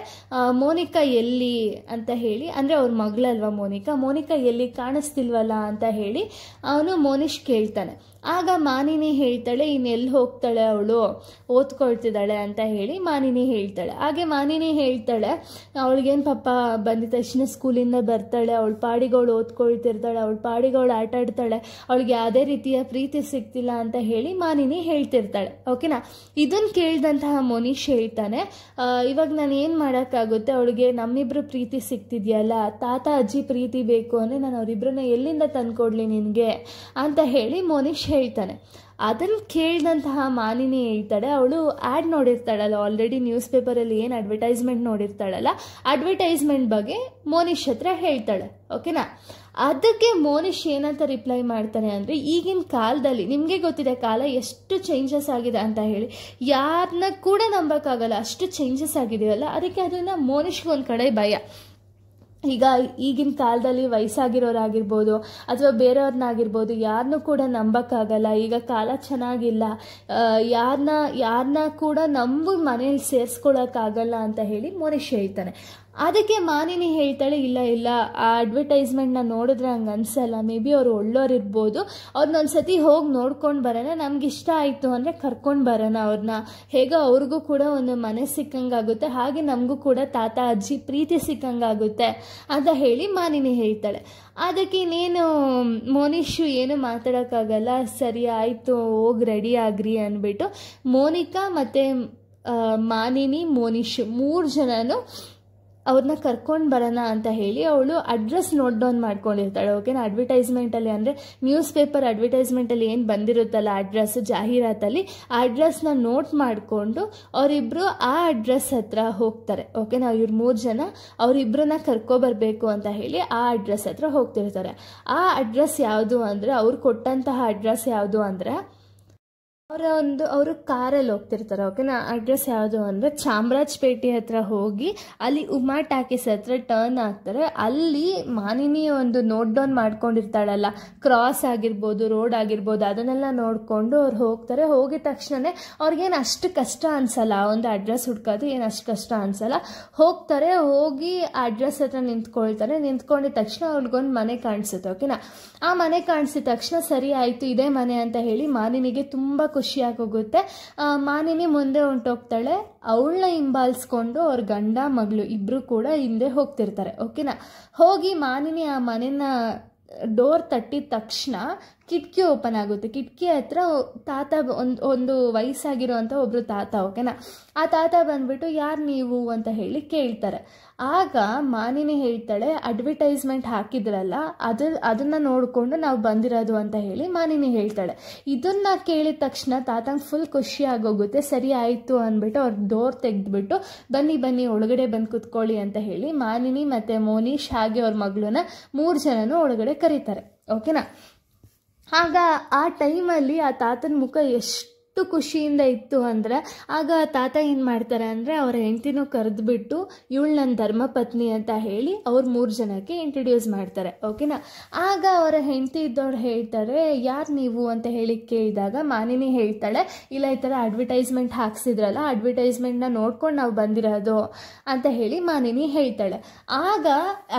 A: ಮೋನಿಕಾ ಎಲ್ಲಿ ಅಂತ ಹೇಳಿ, ಅಂದರೆ ಅವ್ರ ಮಗಳಲ್ವ ಮೋನಿಕಾ ಎಲ್ಲಿ ಕಾಣಿಸ್ತಿಲ್ವಲ್ಲ ಅಂತ ಹೇಳಿ ಅವನು ಮೋನಿಶ್ ಕೇಳ್ತಾನೆ. ಆಗ ಮಾನಿನಿ ಹೇಳ್ತಾಳೆ, ಇನ್ನೆಲ್ಲಿ ಹೋಗ್ತಾಳೆ ಅವಳು, ಓದ್ಕೊಳ್ತಿದ್ದಾಳೆ ಅಂತ ಹೇಳಿ ಮಾನಿನಿ ಹೇಳ್ತಾಳೆ. ಹಾಗೆ ಮಾನಿನಿ ಹೇಳ್ತಾಳೆ, ಅವಳಿಗೇನು ಪಾಪ ಬಂದಿದ ತಕ್ಷಣ ಸ್ಕೂಲಿಂದ ಬರ್ತಾಳೆ, ಅವಳ ಪಾಡಿಗೆ ಅವಳು ಓದ್ಕೊಳ್ತಿರ್ತಾಳೆ, ಅವಳ ಪಾಡಿಗೆ ಅವಳು ಆಟ ಆಡ್ತಾಳೆ, ಅವಳಿಗೆ ಯಾವುದೇ ರೀತಿಯ ಪ್ರೀತಿ ಸಿಗ್ತಿಲ್ಲ ಅಂತ ಹೇಳಿ ಮಾನಿನಿ ಹೇಳ್ತಿರ್ತಾಳೆ. ಓಕೆನಾ, ಇದನ್ನು ಕೇಳಿದಂತಹ ಮೋನಿಶ್ ಹೇಳ್ತಾನೆ, ಇವಾಗ ನಾನು ಏನು ಮಾಡೋಕ್ಕಾಗುತ್ತೆ, ಅವಳಿಗೆ ನಮ್ಮಿಬ್ಬರು ಪ್ರೀತಿ ಸಿಗ್ತಿದೆಯಲ್ಲ, ತಾತ ಅಜ್ಜಿ ಪ್ರೀತಿ ಬೇಕು ಅಂದರೆ ನಾನು ಅವರಿಬ್ಬರನ್ನ ಎಲ್ಲಿಂದ ತಂದುಕೊಡ್ಲಿ ನಿನಗೆ ಅಂತ ಹೇಳಿ ಮೋನಿಶ್ ಹೇಳ್ತಾನೆ. ಅದನ್ನು ಕೇಳಿದಂತಹ ಮಾನಿನಿ ಹೇಳ್ತಾಳೆ, ಅವಳು ಆ್ಯಡ್ ನೋಡಿರ್ತಾಳಲ್ಲ, ಆಲ್ರೆಡಿ ನ್ಯೂಸ್ ಪೇಪರಲ್ಲಿ ಏನು ಅಡ್ವರ್ಟೈಸ್ಮೆಂಟ್ ನೋಡಿರ್ತಾಳಲ್ಲ, ಅಡ್ವರ್ಟೈಸ್ಮೆಂಟ್ ಬಗ್ಗೆ ಮೋನಿಶ್ ಹತ್ರ ಹೇಳ್ತಾಳೆ. ಓಕೆನಾ, ಅದಕ್ಕೆ ಮೋನಿಶ್ ಏನಂತ ರಿಪ್ಲೈ ಮಾಡ್ತಾನೆ ಅಂದರೆ, ಈಗಿನ ಕಾಲದಲ್ಲಿ ನಿಮಗೆ ಗೊತ್ತಿದೆ ಕಾಲ ಎಷ್ಟು ಚೇಂಜಸ್ ಆಗಿದೆ ಅಂತ ಹೇಳಿ, ಯಾರನ್ನ ಕೂಡ ನಂಬೋಕ್ಕಾಗಲ್ಲ, ಅಷ್ಟು ಚೇಂಜಸ್ ಆಗಿದೆಯಲ್ಲ. ಅದಕ್ಕೆ ಅದನ್ನು ಮೋನಿಶ್ಗೊಂದು ಕಡೆ ಭಯ. ಈಗ ಈಗಿನ ಕಾಲದಲ್ಲಿ ವಯಸ್ಸಾಗಿರೋರಾಗಿರ್ಬೋದು ಅಥವಾ ಬೇರೆಯವ್ರನ್ನಾಗಿರ್ಬೋದು, ಯಾರನ್ನೂ ಕೂಡ ನಂಬೋಕ್ಕಾಗಲ್ಲ. ಈಗ ಕಾಲ ಚೆನ್ನಾಗಿಲ್ಲ, ಯಾರನ್ನ ಕೂಡ ನಂಬಿ ಮನೇಲಿ ಸೇರಿಸ್ಕೊಳ್ಳೋಕ್ಕಾಗಲ್ಲ ಅಂತ ಹೇಳಿ ಮೋನಿಶ್ ಹೇಳ್ತಾನೆ. ಅದಕ್ಕೆ ಮಾನಿನಿ ಹೇಳ್ತಾಳೆ, ಇಲ್ಲ ಆ ಅಡ್ವರ್ಟೈಸ್ಮೆಂಟ್ನ ನೋಡಿದ್ರೆ ಹಂಗೆ ಅನಿಸಲ್ಲ, ಮೇ ಬಿ ಅವ್ರು ಒಳ್ಳೋರಿರ್ಬೋದು, ಅವ್ರನ್ನೊಂದು ಸತಿ ಹೋಗಿ ನೋಡ್ಕೊಂಡು ಬರೋಣ, ನಮ್ಗೆ ಇಷ್ಟ ಆಯಿತು ಅಂದರೆ ಕರ್ಕೊಂಡು ಬರೋಣ ಅವ್ರನ್ನ, ಹೇಗೋ ಅವ್ರಿಗೂ ಕೂಡ ಒಂದು ಮನೆ ಸಿಕ್ಕಂಗಾಗುತ್ತೆ, ಹಾಗೆ ನಮಗೂ ಕೂಡ ತಾತ ಅಜ್ಜಿ ಪ್ರೀತಿ ಸಿಕ್ಕಂಗಾಗುತ್ತೆ ಅಂತ ಹೇಳಿ ಮಾನಿನಿ ಹೇಳ್ತಾಳೆ. ಅದಕ್ಕೆ ಇನ್ನೇನು ಮೋನಿಶು ಏನು ಮಾತಾಡೋಕ್ಕಾಗಲ್ಲ, ಸರಿ ಆಯಿತು ಹೋಗಿ ರೆಡಿ ಆಗ್ರಿ ಅಂದ್ಬಿಟ್ಟು ಮೋನಿಕಾ ಮತ್ತು ಮಾನಿನಿ ಮೋನಿಶು 3 ಜನನು ಅವ್ರನ್ನ ಕರ್ಕೊಂಡು ಬರೋಣ ಅಂತ ಹೇಳಿ ಅವಳು ಅಡ್ರೆಸ್ ನೋಟ್ ಡೌನ್ ಮಾಡ್ಕೊಂಡಿರ್ತಾಳೆ. ಓಕೆನಾ, ಅಡ್ವರ್ಟೈಸ್ಮೆಂಟಲ್ಲಿ ಅಂದರೆ ನ್ಯೂಸ್ ಪೇಪರ್ ಅಡ್ವರ್ಟೈಸ್ಮೆಂಟಲ್ಲಿ ಏನು ಬಂದಿರುತ್ತಲ್ಲ ಅಡ್ರೆಸ್ ಜಾಹೀರಾತಲ್ಲಿ, ಆ ಅಡ್ರೆಸ್ನ ನೋಟ್ ಮಾಡಿಕೊಂಡು ಅವರಿಬ್ಬರು ಆ ಅಡ್ರೆಸ್ ಹತ್ರ ಹೋಗ್ತಾರೆ. ಓಕೆನಾ, ಇವ್ರು 3 ಜನ ಅವರಿಬ್ಬರನ್ನ ಕರ್ಕೊಬರ್ಬೇಕು ಅಂತ ಹೇಳಿ ಆ ಅಡ್ರೆಸ್ ಹತ್ರ ಹೋಗ್ತಿರ್ತಾರೆ. ಆ ಅಡ್ರೆಸ್ ಯಾವುದು ಅಂದರೆ, ಅವ್ರು ಕೊಟ್ಟಂತಹ ಅಡ್ರೆಸ್ ಯಾವುದು ಅಂದರೆ, ಅವರು ಕಾರಲ್ಲಿ ಹೋಗ್ತಿರ್ತಾರೆ. ಓಕೆನಾ, ಅಡ್ರೆಸ್ ಯಾವುದು ಅಂದರೆ ಚಾಮರಾಜಪೇಟೆ ಹತ್ರ ಹೋಗಿ ಅಲ್ಲಿ ಉಮಾ ಟಾಕೀಸ್ ಹತ್ರ ಟರ್ನ್ ಆಗ್ತಾರೆ. ಅಲ್ಲಿ ಮಾನಿನಿ ಒಂದು ನೋಟ್ ಡೌನ್ ಮಾಡ್ಕೊಂಡಿರ್ತಾಳಲ್ಲ, ಕ್ರಾಸ್ ಆಗಿರ್ಬೋದು, ರೋಡ್ ಆಗಿರ್ಬೋದು, ಅದನ್ನೆಲ್ಲ ನೋಡಿಕೊಂಡು ಅವ್ರು ಹೋಗ್ತಾರೆ. ಹೋಗಿದ ತಕ್ಷಣವೇ ಅವ್ರಿಗೇನು ಅಷ್ಟು ಕಷ್ಟ ಅನಿಸಲ್ಲ, ಒಂದು ಅಡ್ರೆಸ್ ಹುಡ್ಕೋದು ಏನು ಅಷ್ಟು ಕಷ್ಟ ಅನಿಸಲ್ಲ. ಹೋಗ್ತಾರೆ, ಹೋಗಿ ಆ ಅಡ್ರೆಸ್ ಹತ್ರ ನಿಂತ್ಕೊಳ್ತಾರೆ. ನಿಂತ್ಕೊಂಡಿದ ತಕ್ಷಣ ಅವ್ರಿಗೊಂದು ಮನೆ ಕಾಣಿಸುತ್ತೆ. ಓಕೆನಾ, ಆ ಮನೆ ಕಾಣಿಸಿದ ತಕ್ಷಣ ಸರಿ ಆಯಿತು ಇದೇ ಮನೆ ಅಂತ ಹೇಳಿ ಮಾನಿನಿಗೆ ತುಂಬ ಖುಷಿಯಾಗೋಗುತ್ತೆ. ಮಾನಿನಿ ಮುಂದೆ ಹೊಂಟೋಗ್ತಾಳೆ. ಅವಳನ್ನ ಹಿಂಬಾಲಿಸ್ಕೊಂಡು ಅವ್ರ ಗಂಡ ಮಗಳು ಇಬ್ಬರು ಕೂಡ ಹಿಂದೆ ಹೋಗ್ತಿರ್ತಾರೆ. ಓಕೆನಾ, ಹೋಗಿ ಮಾನಿನಿ ಆ ಮನೆನ ಡೋರ್ ತಟ್ಟಿದ ತಕ್ಷಣ ಕಿಟಕಿ ಓಪನ್ ಆಗುತ್ತೆ. ಕಿಟಕಿ ಹತ್ರ ತಾತ ಒಂದು ವಯಸ್ಸಾಗಿರೋಂಥ ಒಬ್ಬರು ತಾತ. ಓಕೆನಾ, ಆ ತಾತ ಬಂದ್ಬಿಟ್ಟು ಯಾರು ನೀವು ಅಂತ ಹೇಳಿ ಕೇಳ್ತಾರೆ. ಆಗ ಮಾನಿನಿ ಹೇಳ್ತಾಳೆ, ಅಡ್ವರ್ಟೈಸ್ಮೆಂಟ್ ಹಾಕಿದ್ರಲ್ಲ ಅದನ್ನು ನೋಡಿಕೊಂಡು ನಾವು ಬಂದಿರೋದು ಅಂತ ಹೇಳಿ ಮಾನಿನಿ ಹೇಳ್ತಾಳೆ. ಇದನ್ನು ಕೇಳಿದ ತಕ್ಷಣ ತಾತಂಗೆ ಫುಲ್ ಖುಷಿ ಆಗೋಗುತ್ತೆ. ಸರಿ ಆಯಿತು ಅಂದ್ಬಿಟ್ಟು ಅವ್ರ ಡೋರ್ ತೆಗೆದ್ಬಿಟ್ಟು ಬನ್ನಿ ಒಳಗಡೆ ಬಂದು ಕೂತ್ಕೊಳ್ಳಿ ಅಂತ ಹೇಳಿ ಮಾನಿನಿ ಮತ್ತು ಮೋನಿಶ್ ಹಾಗೆ ಅವ್ರ ಮಗಳನ್ನ 3 ಜನನೂ ಒಳಗಡೆ ಕರೀತಾರೆ. ಓಕೆನಾ, ಆಗ ಆ ಟೈಮಲ್ಲಿ ಆ ತಾತನ ಮುಖ ಎಷ್ಟು ಖುಷಿಯಿಂದ ಇತ್ತು ಅಂದರೆ, ಆಗ ತಾತ ಏನು ಮಾಡ್ತಾರೆ ಅಂದರೆ ಅವರ ಹೆಂಡತಿನೂ ಕರೆದುಬಿಟ್ಟು ಇವಳು ನನ್ನ ಧರ್ಮಪತ್ನಿ ಅಂತ ಹೇಳಿ ಅವ್ರು 3 ಜನಕ್ಕೆ ಇಂಟ್ರೊಡ್ಯೂಸ್ ಮಾಡ್ತಾರೆ. ಓಕೆನಾ, ಆಗ ಅವರ ಹೆಂಡತಿ ಇದ್ದವ್ರು ಹೇಳ್ತಾರೆ, ಯಾರು ನೀವು ಅಂತ ಹೇಳಿ ಕೇಳಿದಾಗ ಮಾನಿನಿ ಹೇಳ್ತಾಳೆ, ಇಲ್ಲ ಈ ಥರ ಅಡ್ವರ್ಟೈಸ್ಮೆಂಟ್ ಹಾಕ್ಸಿದ್ರಲ್ಲ, ಅಡ್ವರ್ಟೈಸ್ಮೆಂಟ್ನ ನೋಡ್ಕೊಂಡು ನಾವು ಬಂದಿರೋದು ಅಂತ ಹೇಳಿ ಮಾನಿನಿ ಹೇಳ್ತಾಳೆ. ಆಗ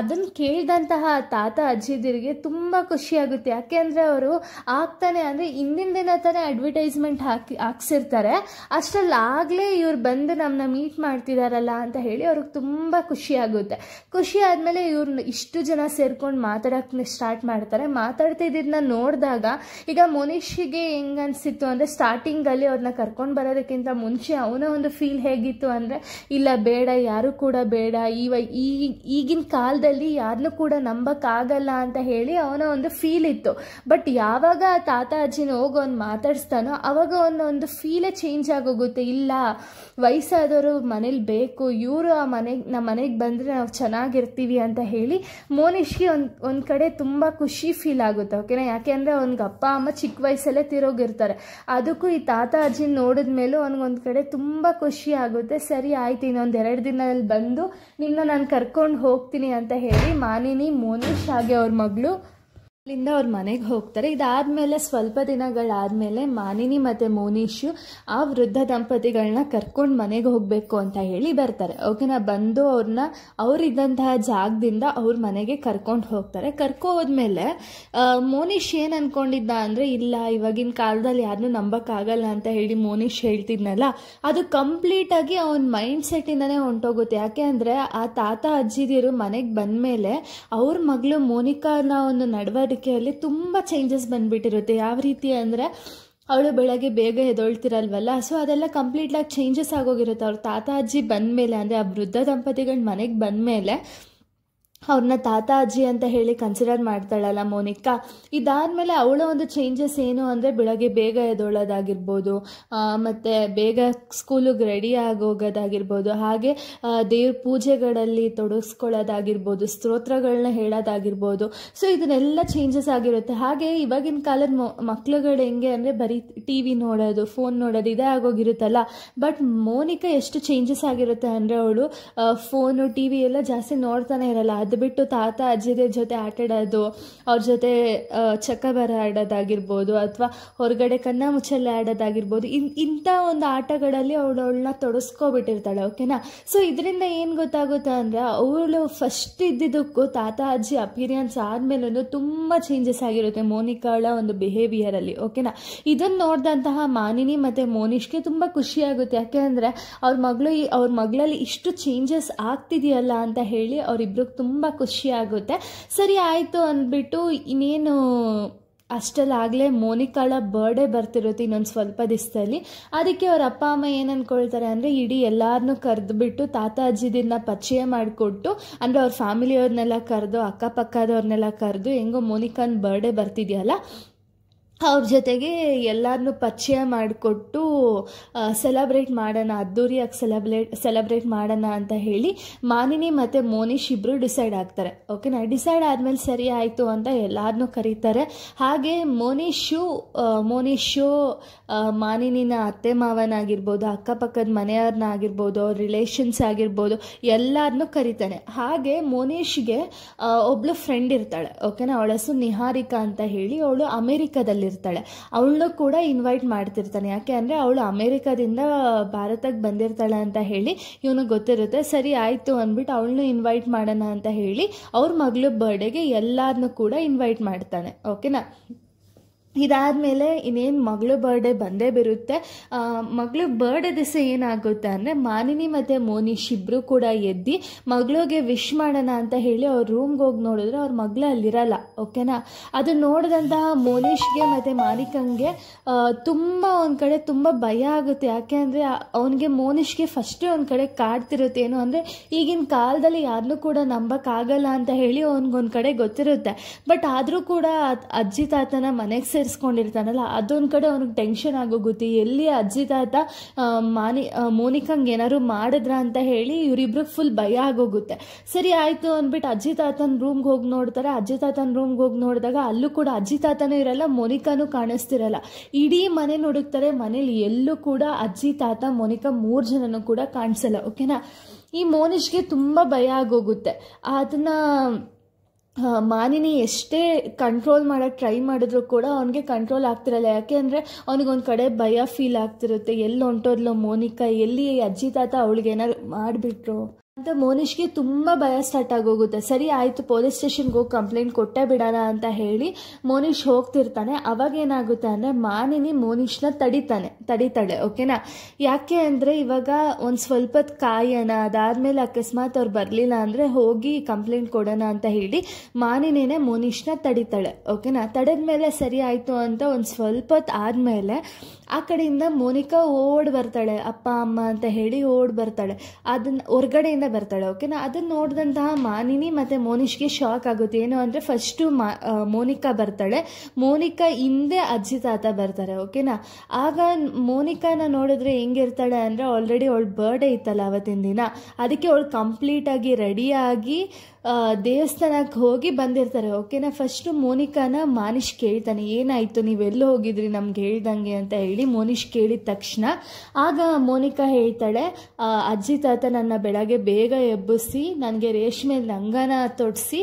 A: ಅದನ್ನು ಕೇಳಿದಂತಹ ತಾತ ಅಜ್ಜಿದಿರಿಗೆ ತುಂಬ ಖುಷಿಯಾಗುತ್ತೆ. ಯಾಕೆ ಅಂದರೆ ಅವರು ಆಗ್ತಾನೆ ಅಂದರೆ ಹಿಂದಿನ ದಿನ ತಾನೇ ಅಡ್ವರ್ಟೈಸ್ಮೆಂಟ್ ಹಾಕ್ಸಿರ್ತಾರೆ, ಅಷ್ಟರಲ್ಲಾಗಲೇ ಇವ್ರು ಬಂದು ನಮ್ಮನ್ನ ಮೀಟ್ ಮಾಡ್ತಿದಾರಲ್ಲ ಅಂತ ಹೇಳಿ ಅವ್ರಿಗೆ ತುಂಬ ಖುಷಿ ಆಗುತ್ತೆ. ಖುಷಿ ಆದಮೇಲೆ ಇವ್ರನ್ನ ಇಷ್ಟು ಜನ ಸೇರ್ಕೊಂಡು ಮಾತಾಡೋಕ್ಕೆ ಸ್ಟಾರ್ಟ್ ಮಾಡ್ತಾರೆ. ಮಾತಾಡ್ತಿದ್ದನ್ನ ನೋಡಿದಾಗ ಈಗ ಮೋನಿಶಿಗೆ ಹೆಂಗೆ ಅನಿಸಿತ್ತು ಅಂದರೆ, ಸ್ಟಾರ್ಟಿಂಗಲ್ಲಿ ಅವ್ರನ್ನ ಕರ್ಕೊಂಡು ಬರೋದಕ್ಕಿಂತ ಮುಂಚೆ ಅವನ ಒಂದು ಫೀಲ್ ಹೇಗಿತ್ತು ಅಂದರೆ, ಇಲ್ಲ ಬೇಡ, ಯಾರು ಕೂಡ ಬೇಡ, ಈಗಿನ ಕಾಲದಲ್ಲಿ ಯಾರನ್ನೂ ಕೂಡ ನಂಬಕ್ಕಾಗಲ್ಲ ಅಂತ ಹೇಳಿ ಅವನ ಒಂದು ಫೀಲ್ ಇತ್ತು. ಬಟ್ ಯಾವಾಗ ತಾತ ಅಜ್ಜಿನ ಹೋಗಿ ಅವ್ನು ಮಾತಾಡಿಸ್ತಾನೋ ಅವಾಗ ಒಂದು ಫೀಲೇ ಚೇಂಜ್ ಆಗೋಗುತ್ತೆ. ಇಲ್ಲ, ವಯಸ್ಸಾದವರು ಮನೇಲಿ ಬೇಕು, ಇವರು ನಮ್ಮ ಮನೆಗೆ ಬಂದರೆ ನಾವು ಚೆನ್ನಾಗಿರ್ತೀವಿ ಅಂತ ಹೇಳಿ ಮೋನಿಶ್ಗೆ ಒಂದು ಕಡೆ ತುಂಬ ಖುಷಿ ಫೀಲ್ ಆಗುತ್ತೆ. ಓಕೆನಾ, ಯಾಕೆ ಅಂದರೆ ಅವ್ನಿಗೆ ಅಪ್ಪ ಅಮ್ಮ ಚಿಕ್ಕ ವಯಸ್ಸಲ್ಲೇ ತಿರೋಗಿರ್ತಾರೆ. ಅದಕ್ಕೂ ಈ ತಾತ ಅಜ್ಜಿನ ನೋಡಿದ ಮೇಲೂ ಅವ್ನಿಗೊಂದು ಕಡೆ ತುಂಬ ಖುಷಿ ಆಗುತ್ತೆ. ಸರಿ ಆಯ್ತು, ಇನ್ನೊಂದು 2 ದಿನದಲ್ಲಿ ಬಂದು ನಿನ್ನ ನಾನು ಕರ್ಕೊಂಡು ಹೋಗ್ತೀನಿ ಅಂತ ಹೇಳಿ ಮಾನಿನಿ, ಮೋನಿಶ್ ಹಾಗೆ ಅವ್ರ ಮಗಳು ಅಲ್ಲಿಂದ ಅವ್ರ ಮನೆಗೆ ಹೋಗ್ತಾರೆ. ಇದಾದಮೇಲೆ ಸ್ವಲ್ಪ ದಿನಗಳಾದಮೇಲೆ ಮಾನಿನಿ ಮತ್ತು ಮೋನಿಶು ಆ ವೃದ್ಧ ದಂಪತಿಗಳನ್ನ ಕರ್ಕೊಂಡು ಮನೆಗೆ ಹೋಗಬೇಕು ಅಂತ ಹೇಳಿ ಬರ್ತಾರೆ. ಓಕೆನಾ, ಬಂದು ಅವರಿದ್ದಂತಹ ಜಾಗದಿಂದ ಅವ್ರ ಮನೆಗೆ ಕರ್ಕೊಂಡು ಹೋಗ್ತಾರೆ. ಹೋದ್ಮೇಲೆ ಮೋನಿಶ್ ಏನು ಅಂದ್ಕೊಂಡಿದ್ದ ಅಂದರೆ, ಇಲ್ಲ ಇವಾಗಿನ ಕಾಲದಲ್ಲಿ ಯಾರನ್ನೂ ನಂಬಕ್ಕಾಗಲ್ಲ ಅಂತ ಹೇಳಿ ಮೋನಿಶ್ ಹೇಳ್ತಿದ್ನಲ್ಲ, ಅದು ಕಂಪ್ಲೀಟಾಗಿ ಅವನ ಮೈಂಡ್ ಸೆಟ್ಟಿಂದನೇ ಹೊಂಟೋಗುತ್ತೆ. ಯಾಕೆ ಅಂದರೆ ಆ ತಾತ ಅಜ್ಜಿದಿರು ಮನೆಗೆ ಬಂದಮೇಲೆ ಅವ್ರ ಮಗಳು ಮೋನಿಕಾನ ಒಂದು ನಡವಳಿಕೆಯಲ್ಲಿ ತುಂಬ ಚೇಂಜಸ್ ಬಂದುಬಿಟ್ಟಿರುತ್ತೆ. ಯಾವ ರೀತಿ ಅಂದರೆ, ಅವಳು ಬೆಳಗ್ಗೆ ಬೇಗ ಎದ್ದೊಳ್ತಿರಲ್ವಲ್ಲ, ಸೊ ಅದೆಲ್ಲ ಕಂಪ್ಲೀಟಾಗಿ ಚೇಂಜಸ್ ಆಗೋಗಿರುತ್ತೆ. ಅವ್ರ ತಾತ ಅಜ್ಜಿ ಬಂದಮೇಲೆ, ಅಂದರೆ ಆ ವೃದ್ಧ ದಂಪತಿಗಳ ಮನೆಗೆ ಬಂದಮೇಲೆ ಅವ್ರನ್ನ ತಾತ ಅಜ್ಜಿ ಅಂತ ಹೇಳಿ ಕನ್ಸಿಡರ್ ಮಾಡ್ತಾಳಲ್ಲ ಮೋನಿಕಾ. ಇದಾದಮೇಲೆ ಅವಳ ಒಂದು ಚೇಂಜಸ್ ಏನು ಅಂದರೆ, ಬೆಳಗ್ಗೆ ಬೇಗ ಎದ್ದೊಳ್ಳೋದಾಗಿರ್ಬೋದು, ಮತ್ತು ಬೇಗ ಸ್ಕೂಲಿಗೆ ರೆಡಿ ಆಗೋಗೋದಾಗಿರ್ಬೋದು, ಹಾಗೆ ದೇವ್ರ ಪೂಜೆಗಳಲ್ಲಿ ತೊಡಗಿಸ್ಕೊಳ್ಳೋದಾಗಿರ್ಬೋದು, ಸ್ತೋತ್ರಗಳನ್ನ ಹೇಳೋದಾಗಿರ್ಬೋದು. ಸೊ ಇದನ್ನೆಲ್ಲ ಚೇಂಜಸ್ ಆಗಿರುತ್ತೆ. ಹಾಗೆ ಇವಾಗಿನ ಕಾಲದ ಮಕ್ಳುಗಳು ಹೆಂಗೆ ಅಂದರೆ, ಬರೀ TV ನೋಡೋದು, ಫೋನ್ ನೋಡೋದು ಇದೇ ಆಗೋಗಿರುತ್ತಲ್ಲ. ಬಟ್ ಮೋನಿಕಾ ಎಷ್ಟು ಚೇಂಜಸ್ ಆಗಿರುತ್ತೆ ಅಂದರೆ, ಅವಳು ಫೋನು TV ಎಲ್ಲ ಜಾಸ್ತಿ ನೋಡ್ತಾನೆ ಇರಲ್ಲ. ಅದು ಬಿಟ್ಟು ತಾತ ಅಜ್ಜಿರ ಜೊತೆ ಆಟಾಡೋದು, ಅವ್ರ ಜೊತೆ ಚಕ್ಕಬರ ಆಡೋದಾಗಿರ್ಬೋದು, ಅಥವಾ ಹೊರಗಡೆ ಕಣ್ಣ ಮುಚ್ಚಲ್ಲಿ ಆಡೋದಾಗಿರ್ಬೋದು, ಇಂಥ ಒಂದು ಆಟಗಳಲ್ಲಿ ಅವಳನ್ನ ತೊಡಸ್ಕೊಬಿಟ್ಟಿರ್ತಾಳೆ. ಓಕೆನಾ, ಸೊ ಇದರಿಂದ ಏನು ಗೊತ್ತಾಗುತ್ತೆ ಅಂದರೆ, ಅವಳು ಫಸ್ಟ್ ಇದ್ದಿದ್ದಕ್ಕೂ ತಾತ ಅಜ್ಜಿ ಅಪಿರಿಯನ್ಸ್ ಆದಮೇಲೂ ತುಂಬ ಚೇಂಜಸ್ ಆಗಿರುತ್ತೆ ಮೋನಿಕಾಳ ಒಂದು ಬಿಹೇವಿಯರಲ್ಲಿ. ಓಕೆನಾ, ಇದನ್ನು ನೋಡಿದಂತಹ ಮಾನಿನಿ ಮತ್ತು ಮೋನಿಶ್ಗೆ ತುಂಬ ಖುಷಿಯಾಗುತ್ತೆ. ಯಾಕೆ ಅಂದರೆ ಅವ್ರ ಮಗಳಲ್ಲಿ ಇಷ್ಟು ಚೇಂಜಸ್ ಆಗ್ತಿದೆಯಲ್ಲ ಅಂತ ಹೇಳಿ ಅವರಿಬ್ರಿಗೆ ತುಂಬ ಖುಷಿ ಆಗುತ್ತೆ. ಸರಿ ಆಯಿತು ಅಂದ್ಬಿಟ್ಟು ಇನ್ನೇನು ಅಷ್ಟಲ್ಲಾಗಲೇ ಮೋನಿಕಾಳ ಬರ್ಡೇ ಬರ್ತಿರುತ್ತೆ ಇನ್ನೊಂದು ಸ್ವಲ್ಪ ದಿವಸದಲ್ಲಿ. ಅದಕ್ಕೆ ಅವ್ರ ಅಪ್ಪ ಅಮ್ಮ ಏನು ಅಂದ್ಕೊಳ್ತಾರೆ ಅಂದರೆ ಇಡೀ ಎಲ್ಲರನ್ನೂ ಕರೆದುಬಿಟ್ಟು ತಾತ ಅಜ್ಜಿದಿನ್ನ ಪರಿಚಯ ಮಾಡಿಕೊಟ್ಟು, ಅಂದರೆ ಅವ್ರ ಫ್ಯಾಮಿಲಿಯವ್ರನ್ನೆಲ್ಲ ಕರೆದು ಅಕ್ಕಪಕ್ಕದವ್ರನ್ನೆಲ್ಲ ಕರೆದು ಹೆಂಗೋ ಮೋನಿಕಾನ್ ಬರ್ಡೇ ಬರ್ತಿದೆಯಲ್ಲ ಅವ್ರ ಜೊತೆಗೆ ಎಲ್ಲರನ್ನೂ ಪರಿಚಯ ಮಾಡಿಕೊಟ್ಟು ಸೆಲೆಬ್ರೇಟ್ ಮಾಡೋಣ, ಅದ್ದೂರಿಯಾಗಿ ಸೆಲೆಬ್ರೇಟ್ ಮಾಡೋಣ ಅಂತ ಹೇಳಿ ಮಾನಿನಿ ಮತ್ತು ಮೋನಿಶ್ ಇಬ್ಬರು ಡಿಸೈಡ್ ಆಗ್ತಾರೆ. ಓಕೆನಾ. ಡಿಸೈಡ್ ಆದಮೇಲೆ ಸರಿ ಆಯಿತು ಅಂತ ಎಲ್ಲರನ್ನೂ ಕರೀತಾರೆ. ಹಾಗೆ ಮೋನಿಶು ಮಾನಿನಿನ ಅತ್ತೆ ಮಾವನಾಗಿರ್ಬೋದು, ಅಕ್ಕಪಕ್ಕದ ಮನೆಯವ್ರನ್ನಾಗಿರ್ಬೋದು, ಅವ್ರ ರಿಲೇಷನ್ಸ್ ಆಗಿರ್ಬೋದು, ಎಲ್ಲರನ್ನೂ ಕರೀತಾನೆ. ಹಾಗೆ ಮೋನಿಶ್ಗೆ ಒಬ್ಳು ಫ್ರೆಂಡ್ ಇರ್ತಾಳೆ. ಓಕೆನಾ. ಅವಳ ಹೆಸರು ನಿಹಾರಿಕಾ ಅಂತ ಹೇಳಿ, ಅವಳು ಅಮೇರಿಕಾದಲ್ಲಿ ಇರ್ತಾಳೆ. ಅವಳನ್ನು ಕೂಡ ಇನ್ವೈಟ್ ಮಾಡ್ತಿರ್ತಾನೆ. ಯಾಕೆ ಅಂದರೆ ಅವಳು ಅಮೇರಿಕಾದಿಂದ ಭಾರತಕ್ಕೆ ಬಂದಿರ್ತಾಳೆ ಅಂತ ಹೇಳಿ ಇವನು ಗೊತ್ತಿರುತ್ತೆ. ಸರಿ ಆಯಿತು ಅಂದ್ಬಿಟ್ಟು ಅವಳನ್ನು ಇನ್ವೈಟ್ ಮಾಡೋಣ ಅಂತ ಹೇಳಿ ಅವ್ರ ಮಗಳು ಬರ್ಡೇಗೆ ಎಲ್ಲರನ್ನೂ ಕೂಡ ಇನ್ವೈಟ್ ಮಾಡ್ತಾನೆ. ಓಕೆನಾ. ಇದಾದಮೇಲೆ ಇನ್ನೇನು ಮಗಳು ಬರ್ಡೇ ಬಂದೇ ಬರುತ್ತೆ. ಮಗಳು ಬರ್ಡೇ ದಿವಸ ಏನಾಗುತ್ತೆ ಅಂದರೆ ಮಾನಿನಿ ಮತ್ತು ಮೋನಿಶ್ ಇಬ್ಬರು ಕೂಡ ಎದ್ದು ಮಗಳಿಗೆ ವಿಶ್ ಮಾಡೋಣ ಅಂತ ಹೇಳಿ ಅವ್ರ ರೂಮ್ಗೆ ಹೋಗಿ ನೋಡಿದ್ರೆ ಅವ್ರ ಮಗಳು ಅಲ್ಲಿರಲ್ಲ. ಓಕೆನಾ. ಅದು ನೋಡಿದಂತಹ ಮೋನಿಶ್ಗೆ ಮತ್ತು ಮಾನಿಕಂಗೆ ತುಂಬ ಒಂದು ಕಡೆ ತುಂಬ ಭಯ ಆಗುತ್ತೆ. ಯಾಕೆ ಅಂದರೆ ಅವನಿಗೆ ಮೋನಿಶ್ಗೆ ಫಸ್ಟೇ ಒಂದು ಕಡೆ ಕಾಡ್ತಿರುತ್ತೆ. ಏನು ಅಂದರೆ ಈಗಿನ ಕಾಲದಲ್ಲಿ ಯಾರನ್ನೂ ಕೂಡ ನಂಬಕ್ಕಾಗಲ್ಲ ಅಂತ ಹೇಳಿ ಅವ್ನಿಗೊಂದು ಕಡೆ ಗೊತ್ತಿರುತ್ತೆ. ಬಟ್ ಆದರೂ ಕೂಡ ಅಜ್ಜಿ ತಾತನ ಮನೆಗೆ ಸೇರಿಸ್ಕೊಂಡಿರ್ತಾನಲ್ಲ, ಅದೊಂದು ಕಡೆ ಅವ್ನಿಗೆ ಟೆನ್ಷನ್ ಆಗೋಗುತ್ತೆ. ಎಲ್ಲಿ ಅಜ್ಜಿ ತಾತ ಮೋನಿಕಂಗೆ ಏನಾದ್ರು ಮಾಡಿದ್ರ ಅಂತ ಹೇಳಿ ಇವರಿಬ್ರಿಗೆ ಫುಲ್ ಭಯ ಆಗೋಗುತ್ತೆ. ಸರಿ ಆಯಿತು ಅಂದ್ಬಿಟ್ಟು ಅಜ್ಜಿ ತಾತನ ರೂಮ್ಗೆ ಹೋಗಿ ನೋಡ್ತಾರೆ. ಅಜ್ಜಿ ತಾತನ ರೂಮ್ಗೆ ಹೋಗಿ ನೋಡಿದಾಗ ಅಲ್ಲೂ ಕೂಡ ಅಜ್ಜಿ ತಾತನೂ ಇರಲ್ಲ, ಮೋನಿಕಾನೂ ಕಾಣಿಸ್ತಿರಲ್ಲ. ಇಡೀ ಮನೆ ಹುಡುಕ್ತಾರೆ, ಮನೇಲಿ ಎಲ್ಲೂ ಕೂಡ ಅಜ್ಜಿ ತಾತ ಮೋನಿಕಾ 3 ಜನನೂ ಕೂಡ ಕಾಣಿಸಲ್ಲ. ಓಕೆನಾ. ಈ ಮೋನಿಶ್ಗೆ ತುಂಬ ಭಯ ಆಗೋಗುತ್ತೆ. ಅದನ್ನು ಮಾನಿನಿ ಎಷ್ಟೇ ಕಂಟ್ರೋಲ್ ಮಾಡೋಕ್ಕೆ ಟ್ರೈ ಮಾಡಿದ್ರು ಕೂಡ ಅವನಿಗೆ ಕಂಟ್ರೋಲ್ ಆಗ್ತಿರಲ್ಲ. ಯಾಕೆ ಅಂದರೆ ಅವನಿಗೊಂದು ಕಡೆ ಭಯ ಫೀಲ್ ಆಗ್ತಿರುತ್ತೆ. ಎಲ್ಲಿ ಹೊಂಟೋದ್ಲು ಮೋನಿಕಾ, ಎಲ್ಲಿ ಅಜ್ಜಿ ತಾತ ಅವಳಿಗೆ ಏನಾದ್ರು ಮಾಡಿಬಿಟ್ರು ಅಂತ ಮೋನಿಶ್ಗೆ ತುಂಬ ಭಯ ಸ್ಟಾರ್ಟ್ ಆಗೋಗುತ್ತೆ. ಸರಿ ಆಯಿತು, ಪೊಲೀಸ್ ಸ್ಟೇಷನ್ಗೆ ಹೋಗಿ ಕಂಪ್ಲೇಂಟ್ ಕೊಟ್ಟೇ ಬಿಡೋಣ ಅಂತ ಹೇಳಿ ಮೋನಿಶ್ ಹೋಗ್ತಿರ್ತಾನೆ. ಅವಾಗ ಏನಾಗುತ್ತೆ ಅಂದರೆ ಮಾನಿನಿ ಮೋನಿಶ್ನ ತಡಿತಾಳೆ. ಓಕೆನಾ. ಯಾಕೆ ಅಂದರೆ ಇವಾಗ ಒಂದು ಸ್ವಲ್ಪ ಹೊತ್ತು ಕಾಯೋಣ, ಅದಾದಮೇಲೆ ಅಕಸ್ಮಾತ್ ಅವ್ರು ಬರಲಿಲ್ಲ ಅಂದರೆ ಹೋಗಿ ಕಂಪ್ಲೇಂಟ್ ಕೊಡೋಣ ಅಂತ ಹೇಳಿ ಮಾನಿನಿನೇ ಮೋನಿಶ್ನ ತಡಿತಾಳೆ. ಓಕೆನಾ. ತಡೆದ್ಮೇಲೆ ಸರಿ ಆಯಿತು ಅಂತ ಒಂದು ಸ್ವಲ್ಪ ಹೊತ್ತು ಆದಮೇಲೆ ಆ ಕಡೆಯಿಂದ ಮೋನಿಕಾ ಓಡ್ ಬರ್ತಾಳೆ, ಅಪ್ಪ ಅಮ್ಮ ಅಂತ ಹೇಳಿ ಓಡ್ ಬರ್ತಾಳೆ. ಅದನ್ನ ಹೊರಗಡೆಯಿಂದ ಬರ್ತಾಳೆ. ಓಕೆನಾ. ಅದನ್ನು ನೋಡಿದಂತಹ ಮಾನಿನಿ ಮತ್ತು ಮೋನಿಶ್ಗೆ ಶಾಕ್ ಆಗುತ್ತೆ. ಏನು ಅಂದರೆ ಫಸ್ಟು ಮೋನಿಕಾ ಬರ್ತಾಳೆ, ಮೋನಿಕಾ ಹಿಂದೆ ಅಜ್ಜಿ ತಾತ ಬರ್ತಾರೆ. ಓಕೆನಾ. ಆಗ ಮೋನಿಕಾನ ನೋಡಿದ್ರೆ ಹೆಂಗಿರ್ತಾಳೆ ಅಂದರೆ ಆಲ್ರೆಡಿ ಅವಳು ಬರ್ಡೇ ಇತ್ತಲ್ಲ ಅವತ್ತಿನ ದಿನ, ಅದಕ್ಕೆ ಅವಳು ಕಂಪ್ಲೀಟಾಗಿ ರೆಡಿಯಾಗಿ ದೇವಸ್ಥಾನಕ್ಕೆ ಹೋಗಿ ಬಂದಿರ್ತಾರೆ. ಓಕೆನಾ. ಫಸ್ಟು ಮೋನಿಕಾನ ಮಾನಿಶ್ ಕೇಳ್ತಾನೆ, ಏನಾಯಿತು, ನೀವೆಲ್ಲೋ ಹೋಗಿದ್ರಿ ನಮ್ಗೆ ಹೇಳ್ದಂಗೆ ಅಂತ ಹೇಳಿ ಮೋನಿಶ್ ಕೇಳಿದ ತಕ್ಷಣ ಆಗ ಮೋನಿಕಾ ಹೇಳ್ತಾಳೆ, ಅಜ್ಜಿ ತಾತ ನನ್ನ ಬೆಳಗ್ಗೆ ಬೇಗ ಎಬ್ಬಿಸಿ ನನಗೆ ರೇಷ್ಮೆ ಲಂಗನ ತೊಡಿಸಿ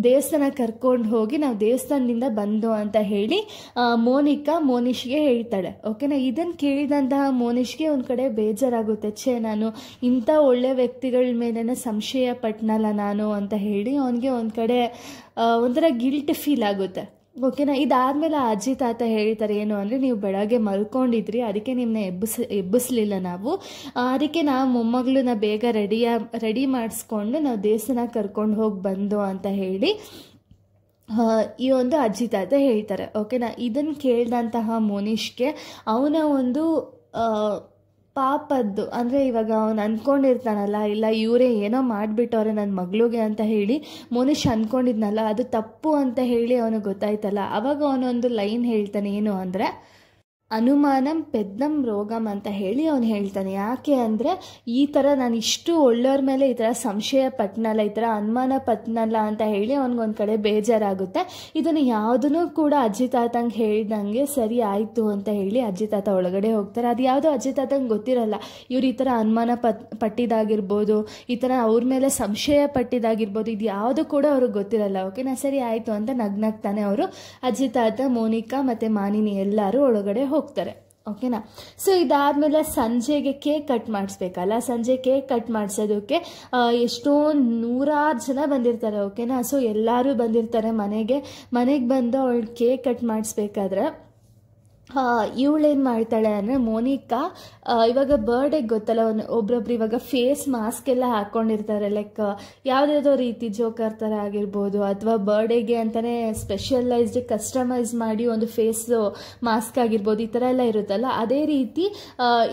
A: ದೇವಸ್ಥಾನ ಕರ್ಕೊಂಡು ಹೋಗಿ ನಾವು ದೇವಸ್ಥಾನದಿಂದ ಬಂದು ಅಂತ ಹೇಳಿ ಮೋನಿಕಾ ಮೋನಿಶ್ಗೆ ಹೇಳ್ತಾಳೆ. ಓಕೆನಾ. ಇದನ್ನು ಕೇಳಿದಂತಹ ಮೋನಿಶ್ಗೆ ಒಂದು ಕಡೆ ಬೇಜಾರಾಗುತ್ತೆ. ನಾನು ಇಂಥ ಒಳ್ಳೆ ವ್ಯಕ್ತಿಗಳ ಮೇಲೇ ಸಂಶಯ ಪಟ್ನಲ್ಲ ನಾನು ಅಂತ ಹೇಳಿ ಅವನಿಗೆ ಒಂದು ಕಡೆ ಒಂಥರ ಗಿಲ್ಟ್ ಫೀಲ್ ಆಗುತ್ತೆ. ಓಕೆನಾ. ಇದಾದಮೇಲೆ ಅಜ್ಜಿ ತಾತ ಹೇಳ್ತಾರೆ ಏನು ಅಂದರೆ, ನೀವು ಬೆಳಗ್ಗೆ ಮಲ್ಕೊಂಡಿದ್ರಿ, ಅದಕ್ಕೆ ನಿಮ್ಮನ್ನ ಎಬ್ಬಿಸ್ಲಿಲ್ಲ ನಾವು, ಅದಕ್ಕೆ ನಾವು ಮೊಮ್ಮಗಳನ್ನ ಬೇಗ ರೆಡಿ ಮಾಡಿಸ್ಕೊಂಡು ನಾವು ದೇವಸ್ಥಾನ ಕರ್ಕೊಂಡು ಹೋಗಿ ಬಂದು ಅಂತ ಹೇಳಿ ಈ ಒಂದು ಅಜ್ಜಿ ತಾತ ಹೇಳ್ತಾರೆ. ಓಕೆನಾ. ಇದನ್ನು ಕೇಳಿದಂತಹ ಮೋನಿಶ್ಗೆ ಅವನ ಒಂದು ಪಾಪದ್ದು ಅಂದರೆ ಇವಾಗ ಅವನು ಅಂದ್ಕೊಂಡಿರ್ತಾನಲ್ಲ, ಇಲ್ಲ ಇವರೇ ಏನೋ ಮಾಡಿಬಿಟ್ಟವ್ರೆ ನನ್ನ ಮಗಳಿಗೆ ಅಂತ ಹೇಳಿ ಮೋನಿಶ್ ಅಂದ್ಕೊಂಡಿದ್ನಲ್ಲ, ಅದು ತಪ್ಪು ಅಂತ ಹೇಳಿ ಅವನಿಗೆ ಗೊತ್ತಾಯ್ತಲ್ಲ. ಆವಾಗ ಅವನೊಂದು ಲೈನ್ ಹೇಳ್ತಾನೆ, ಏನು ಅಂದರೆ ಅನುಮಾನಂ ಪೆದ್ದಂ ರೋಗಂ ಅಂತ ಹೇಳಿ ಅವನು ಹೇಳ್ತಾನೆ. ಯಾಕೆ ಅಂದರೆ ಈ ಥರ ನಾನು ಇಷ್ಟು ಒಳ್ಳೆಯವ್ರ ಮೇಲೆ ಈ ಥರ ಸಂಶಯ ಪಟ್ನಲ್ಲ, ಈ ಥರ ಅನುಮಾನ ಪಟ್ನಲ್ಲ ಅಂತ ಹೇಳಿ ಅವ್ನಿಗೊಂದು ಕಡೆ ಬೇಜಾರಾಗುತ್ತೆ. ಇದನ್ನು ಯಾವುದೂ ಕೂಡ ಅಜ್ಜಿ ತಾತಂಗೆ ಹೇಳ್ದಂಗೆ ಸರಿ ಆಯಿತು ಅಂತ ಹೇಳಿ ಅಜ್ಜಿ ತಾತ ಒಳಗಡೆ ಹೋಗ್ತಾರೆ. ಅದು ಯಾವುದೋ ಅಜ್ಜಿ ತಾತಂಗೆ ಗೊತ್ತಿರಲ್ಲ, ಇವ್ರು ಈ ಥರ ಅನುಮಾನ ಪಟ್ಟಿದ್ದಾಗಿರ್ಬೋದು, ಈ ಥರ ಅವ್ರ ಮೇಲೆ ಸಂಶಯ ಪಟ್ಟಿದ್ದಾಗಿರ್ಬೋದು, ಇದು ಯಾವುದು ಕೂಡ ಅವ್ರಿಗೆ ಗೊತ್ತಿರಲ್ಲ. ಓಕೆನಾ. ಸರಿ ಆಯಿತು ಅಂತ ನಗ್ನಗ್ತಾನೆ ಅವರು ಅಜ್ಜಿ ತಾತ, ಮೋನಿಕಾ ಮತ್ತು ಮಾನಿನಿ ಎಲ್ಲರೂ ಒಳಗಡೆ ಹೋಗ್ತಾರೆ. ಓಕೆನಾ. ಸೊ ಇದಾದಮೇಲೆ ಸಂಜೆಗೆ ಕೇಕ್ ಕಟ್ ಮಾಡಿಸ್ಬೇಕಲ್ಲ, ಸಂಜೆ ಕೇಕ್ ಕಟ್ ಮಾಡಿಸೋದಕ್ಕೆ ಎಷ್ಟೊಂದು 100 ಜನ ಬಂದಿರ್ತಾರೆ. ಓಕೆನಾ. ಸೊ ಎಲ್ಲರೂ ಬಂದಿರ್ತಾರೆ ಮನೆಗೆ ಬಂದು ಅವಳು ಕೇಕ್ ಕಟ್ ಮಾಡಿಸ್ಬೇಕಾದ್ರೆ ಇವಳೇನು ಮಾಡ್ತಾಳೆ ಅಂದರೆ ಮೋನಿಕಾ ಇವಾಗ ಬರ್ಡೇಗೆ ಗೊತ್ತಲ್ಲ ಒಬ್ರೊಬ್ರು ಇವಾಗ ಫೇಸ್ ಮಾಸ್ಕ್ ಎಲ್ಲ ಹಾಕ್ಕೊಂಡಿರ್ತಾರೆ, ಲೈಕ್ ಯಾವುದಾದೋ ರೀತಿ ಜೋಕರ್ ಥರ ಆಗಿರ್ಬೋದು, ಅಥವಾ ಬರ್ಡೇಗೆ ಅಂತಲೇ ಸ್ಪೆಷಲೈಸ್ಡ್ ಕಸ್ಟಮೈಸ್ ಮಾಡಿ ಒಂದು ಫೇಸ್ ಮಾಸ್ಕ್ ಆಗಿರ್ಬೋದು, ಈ ಥರ ಎಲ್ಲ ಇರುತ್ತಲ್ಲ. ಅದೇ ರೀತಿ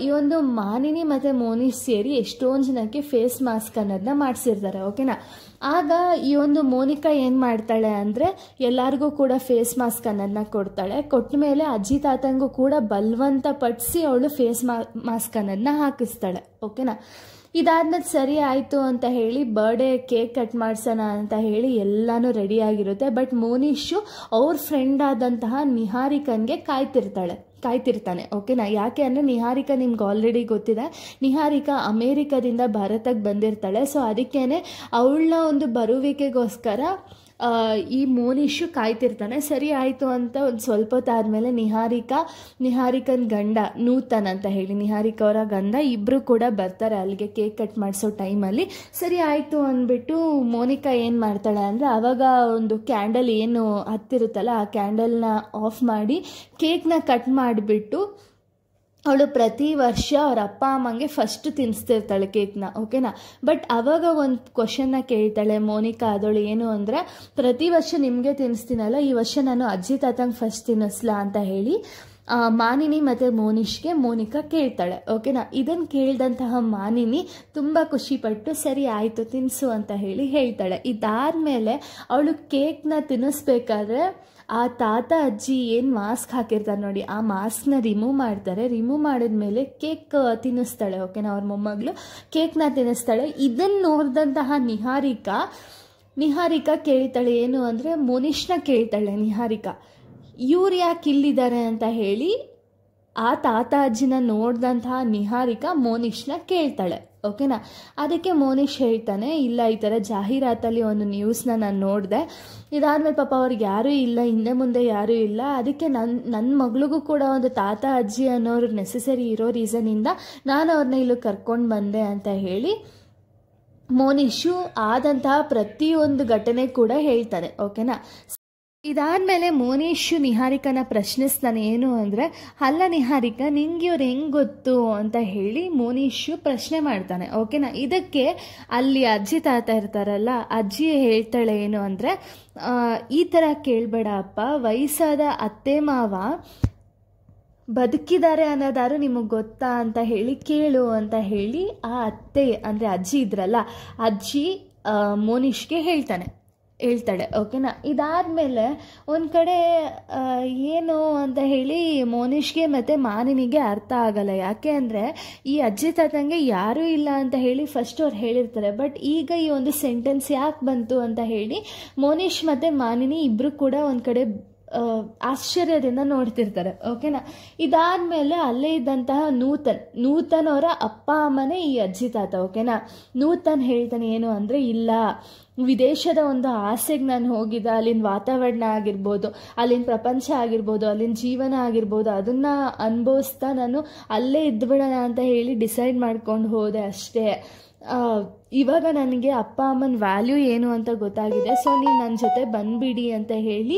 A: ಈ ಒಂದು ಮಾನಿನಿ ಮತ್ತು ಮೋನಿಶ್ ಸೇರಿ ಎಷ್ಟೊಂದು ಜನಕ್ಕೆ ಫೇಸ್ ಮಾಸ್ಕ್ ಅನ್ನೋದನ್ನ ಮಾಡಿಸಿರ್ತಾರೆ, ಓಕೆನಾ. ಆಗ ಈ ಒಂದು ಮೋನಿಕಾ ಏನು ಮಾಡ್ತಾಳೆ ಅಂದರೆ ಎಲ್ಲರಿಗೂ ಕೂಡ ಫೇಸ್ ಮಾಸ್ಕ್ ಅನ್ನೋದನ್ನ ಕೊಡ್ತಾಳೆ. ಕೊಟ್ಟ ಮೇಲೆ ಅಜ್ಜಿ ತಾತಂಗೂ ಕೂಡ ಬಲವಂತ ಪಡಿಸಿ ಅವಳು ಫೇಸ್ ಮಾಸ್ಕ್ ಅನ್ನೋದನ್ನ ಹಾಕಿಸ್ತಾಳೆ, ಓಕೆನಾ. ಇದಾದ್ಮೇಲೆ ಸರಿ ಆಯಿತು ಅಂತ ಹೇಳಿ ಬರ್ಡೇ ಕೇಕ್ ಕಟ್ ಮಾಡಿಸೋಣ ಅಂತ ಹೇಳಿ ಎಲ್ಲನೂ ರೆಡಿಯಾಗಿರುತ್ತೆ. ಬಟ್ ಮೋನಿಶು ಅವ್ರ ಫ್ರೆಂಡ್ ಆದಂತಹ ನಿಹಾರಿಕನ್ಗೆ ಕಾಯ್ತಿರ್ತಾನೆ, ಓಕೆನಾ. ಯಾಕೆ ಅಂದರೆ ನಿಹಾರಿಕಾ ನಿಮ್ಗೆ ಆಲ್ರೆಡಿ ಗೊತ್ತಿದೆ, ನಿಹಾರಿಕಾ ಅಮೇರಿಕಾದಿಂದ ಭಾರತಕ್ಕೆ ಬಂದಿರ್ತಾಳೆ. ಸೊ ಅದಕ್ಕೇನೆ ಅವಳ ಒಂದು ಬರುವಿಕೆಗೋಸ್ಕರ ಈ ಮೋನಿಶು ಕಾಯ್ತಿರ್ತಾನೆ. ಸರಿ ಆಯಿತು ಅಂತ ಒಂದು ಸ್ವಲ್ಪ ಹೊತ್ತಾದಮೇಲೆ ನಿಹಾರಿಕನ್ ಗಂಡ ನೂತನ್ ಅಂತ ಹೇಳಿ ನಿಹಾರಿಕಾ ಅವರ ಗಂಡ ಇಬ್ಬರು ಕೂಡ ಬರ್ತಾರೆ ಅಲ್ಲಿಗೆ ಕೇಕ್ ಕಟ್ ಮಾಡಿಸೋ ಟೈಮಲ್ಲಿ. ಸರಿ ಆಯಿತು ಅಂದ್ಬಿಟ್ಟು ಮೋನಿಕಾ ಏನು ಮಾಡ್ತಾಳೆ ಅಂದರೆ ಆವಾಗ ಒಂದು ಕ್ಯಾಂಡಲ್ ಏನು ಹತ್ತಿರುತ್ತಲ್ಲ ಆ ಕ್ಯಾಂಡಲ್ನ ಆಫ್ ಮಾಡಿ ಕೇಕ್ನ ಕಟ್ ಮಾಡಿಬಿಟ್ಟು ಅವಳು ಪ್ರತಿ ವರ್ಷ ಅವ್ರ ಅಪ್ಪ ಅಮ್ಮಂಗೆ ಫಸ್ಟ್ ತಿನ್ನಿಸ್ತಿರ್ತಾಳೆ ಕೇಕ್ನ, ಓಕೆನಾ. ಬಟ್ ಆವಾಗ ಒಂದು ಕ್ವಶನ್ನ ಕೇಳ್ತಾಳೆ ಮೋನಿಕಾ ಆದವಳು, ಏನು ಅಂದರೆ ಪ್ರತಿ ವರ್ಷ ನಿಮಗೆ ತಿನ್ನಿಸ್ತೀನಲ್ಲ, ಈ ವರ್ಷ ನಾನು ಅಜ್ಜಿ ತಾತಂಗೆ ಫಸ್ಟ್ ತಿನ್ನಿಸ್ಲಾ ಅಂತ ಹೇಳಿ ಮಾನಿನಿ ಮತ್ತು ಮೋನಿಶ್ಗೆ ಮೋನಿಕಾ ಕೇಳ್ತಾಳೆ, ಓಕೆನಾ. ಇದನ್ನು ಕೇಳಿದಂತಹ ಮಾನಿನಿ ತುಂಬ ಖುಷಿಪಟ್ಟು ಸರಿ ಆಯಿತು ತಿನ್ನಿಸು ಅಂತ ಹೇಳಿ ಹೇಳ್ತಾಳೆ. ಇದಾದಮೇಲೆ ಅವಳು ಕೇಕ್ನ ತಿನ್ನಿಸ್ಬೇಕಾದ್ರೆ ಆ ತಾತ ಅಜ್ಜಿ ಏನು ಮಾಸ್ಕ್ ಹಾಕಿರ್ತಾರೆ ನೋಡಿ, ಆ ಮಾಸ್ಕ್ನ ರಿಮೂವ್ ಮಾಡ್ತಾರೆ. ರಿಮೂವ್ ಮಾಡಿದ್ಮೇಲೆ ಕೇಕ್ ತಿನ್ನಿಸ್ತಾಳೆ, ಓಕೆನಾ. ಅವ್ರ ಮೊಮ್ಮಗಳು ಕೇಕ್ನ ತಿನ್ನಿಸ್ತಾಳೆ. ಇದನ್ನು ನೋಡಿದಂತಹ ನಿಹಾರಿಕಾ ಕೇಳ್ತಾಳೆ, ಏನು ಅಂದರೆ ಮೋನಿಶ್ನ ಕೇಳ್ತಾಳೆ ನಿಹಾರಿಕಾ, ಇವ್ರು ಯಾಕೆ ಇಲ್ಲಿದ್ದಾರೆ ಅಂತ ಹೇಳಿ ಆ ತಾತ ಅಜ್ಜಿನ ನೋಡಿದಂತಹ ನಿಹಾರಿಕಾ ಮೋನಿಶ್ನ ಕೇಳ್ತಾಳೆ, ಓಕೆನಾ. ಅದಕ್ಕೆ ಮೋನಿಶ್ ಹೇಳ್ತಾನೆ, ಇಲ್ಲ ಈ ಥರ ಜಾಹೀರಾತಲ್ಲಿ ಒಂದು ನ್ಯೂಸ್ನ ನಾನು ನೋಡಿದೆ, ಇದಾದಮೇಲೆ ಪಾಪ ಅವ್ರಿಗೆ ಯಾರೂ ಇಲ್ಲ, ಹಿಂದೆ ಮುಂದೆ ಯಾರೂ ಇಲ್ಲ, ಅದಕ್ಕೆ ನನ್ನ ಮಗಳಿಗೂ ಕೂಡ ಒಂದು ತಾತ ಅಜ್ಜಿ ಅನ್ನೋರು ನೆಸೆಸರಿ ಇರೋ ರೀಸನಿಂದ ನಾನು ಅವ್ರನ್ನ ಇಲ್ಲಿ ಕರ್ಕೊಂಡು ಬಂದೆ ಅಂತ ಹೇಳಿ ಮೋನಿಶು ಆದಂತಹ ಪ್ರತಿಯೊಂದು ಘಟನೆ ಕೂಡ ಹೇಳ್ತಾನೆ, ಓಕೆನಾ. ಇದಾದಮೇಲೆ ಮೋನಿಶು ನಿಹಾರಿಕನ ಪ್ರಶ್ನಿಸ್ತಾನೆ, ಏನು ಅಂದರೆ ಅಲ್ಲ ನಿಹಾರಿಕಾ ನಿಂಗೆ ಇವ್ರು ಹೆಂಗೆ ಗೊತ್ತು ಅಂತ ಹೇಳಿ ಮೋನಿಶು ಪ್ರಶ್ನೆ ಮಾಡ್ತಾನೆ, ಓಕೆನಾ. ಇದಕ್ಕೆ ಅಲ್ಲಿ ಅಜ್ಜಿ ತಾತ ಇರ್ತಾರಲ್ಲ, ಅಜ್ಜಿ ಹೇಳ್ತಾಳೆ ಏನು ಅಂದರೆ ಈ ಥರ ಕೇಳಬೇಡ ಅಪ್ಪ, ವಯಸ್ಸಾದ ಅತ್ತೆ ಮಾವ ಬದುಕಿದ್ದಾರೆ ಅನ್ನೋದಾರು ನಿಮಗೆ ಗೊತ್ತಾ ಅಂತ ಹೇಳಿ ಕೇಳು ಅಂತ ಹೇಳಿ ಆ ಅತ್ತೆ ಅಂದರೆ ಅಜ್ಜಿ ಇದ್ರಲ್ಲ, ಅಜ್ಜಿ ಮೋನಿಶ್ಗೆ ಹೇಳ್ತಾಳೆ, ಓಕೆನಾ. ಇದಾದಮೇಲೆ ಒಂದು ಕಡೆ ಏನು ಅಂತ ಹೇಳಿ ಮೋನಿಶ್ಗೆ ಮತ್ತು ಮಾನಿನಿಗೆ ಅರ್ಥ ಆಗಲ್ಲ. ಯಾಕೆ ಅಂದರೆ ಈ ಅಜ್ಜಿ ತಾತಂಗೆ ಯಾರೂ ಇಲ್ಲ ಅಂತ ಹೇಳಿ ಫಸ್ಟ್ ಅವ್ರು ಹೇಳಿರ್ತಾರೆ, ಬಟ್ ಈಗ ಈ ಒಂದು ಸೆಂಟೆನ್ಸ್ ಯಾಕೆ ಬಂತು ಅಂತ ಹೇಳಿ ಮೋನಿಶ್ ಮತ್ತು ಮಾನಿನಿ ಇಬ್ಬರು ಕೂಡ ಒಂದು ಕಡೆ ಆಶ್ಚರ್ಯದಿಂದ ನೋಡ್ತಿರ್ತಾರೆ, ಓಕೆನಾ. ಇದಾದಮೇಲೆ ಅಲ್ಲೇ ಇದ್ದಂತಹ ನೂತನ್ ಅವರ ಅಪ್ಪ ಅಮ್ಮನೇ ಈ ಅಜ್ಜಿ ತಾತ, ಓಕೆನಾ. ನೂತನ್ ಹೇಳ್ತಾನೆ ಏನು ಅಂದರೆ, ಇಲ್ಲ ವಿದೇಶದ ಒಂದು ಆಸೆಗೆ ನಾನು ಹೋಗಿದ್ದೆ, ಅಲ್ಲಿನ ವಾತಾವರಣ ಆಗಿರ್ಬೋದು, ಅಲ್ಲಿನ ಪ್ರಪಂಚ ಆಗಿರ್ಬೋದು, ಅಲ್ಲಿನ ಜೀವನ ಆಗಿರ್ಬೋದು, ಅದನ್ನು ಅನುಭವಿಸ್ತಾ ನಾನು ಅಲ್ಲೇ ಇದ್ಬಿಡೋಣ ಅಂತ ಹೇಳಿ ಡಿಸೈಡ್ ಮಾಡ್ಕೊಂಡು ಹೋದೆ ಅಷ್ಟೇ. ಇವಾಗ ನನಗೆ ಅಪ್ಪ ಅಮ್ಮನ ವ್ಯಾಲ್ಯೂ ಏನು ಅಂತ ಗೊತ್ತಾಗಿದೆ, ಸೊ ನೀವು ನನ್ನ ಜೊತೆ ಬಂದುಬಿಡಿ ಅಂತ ಹೇಳಿ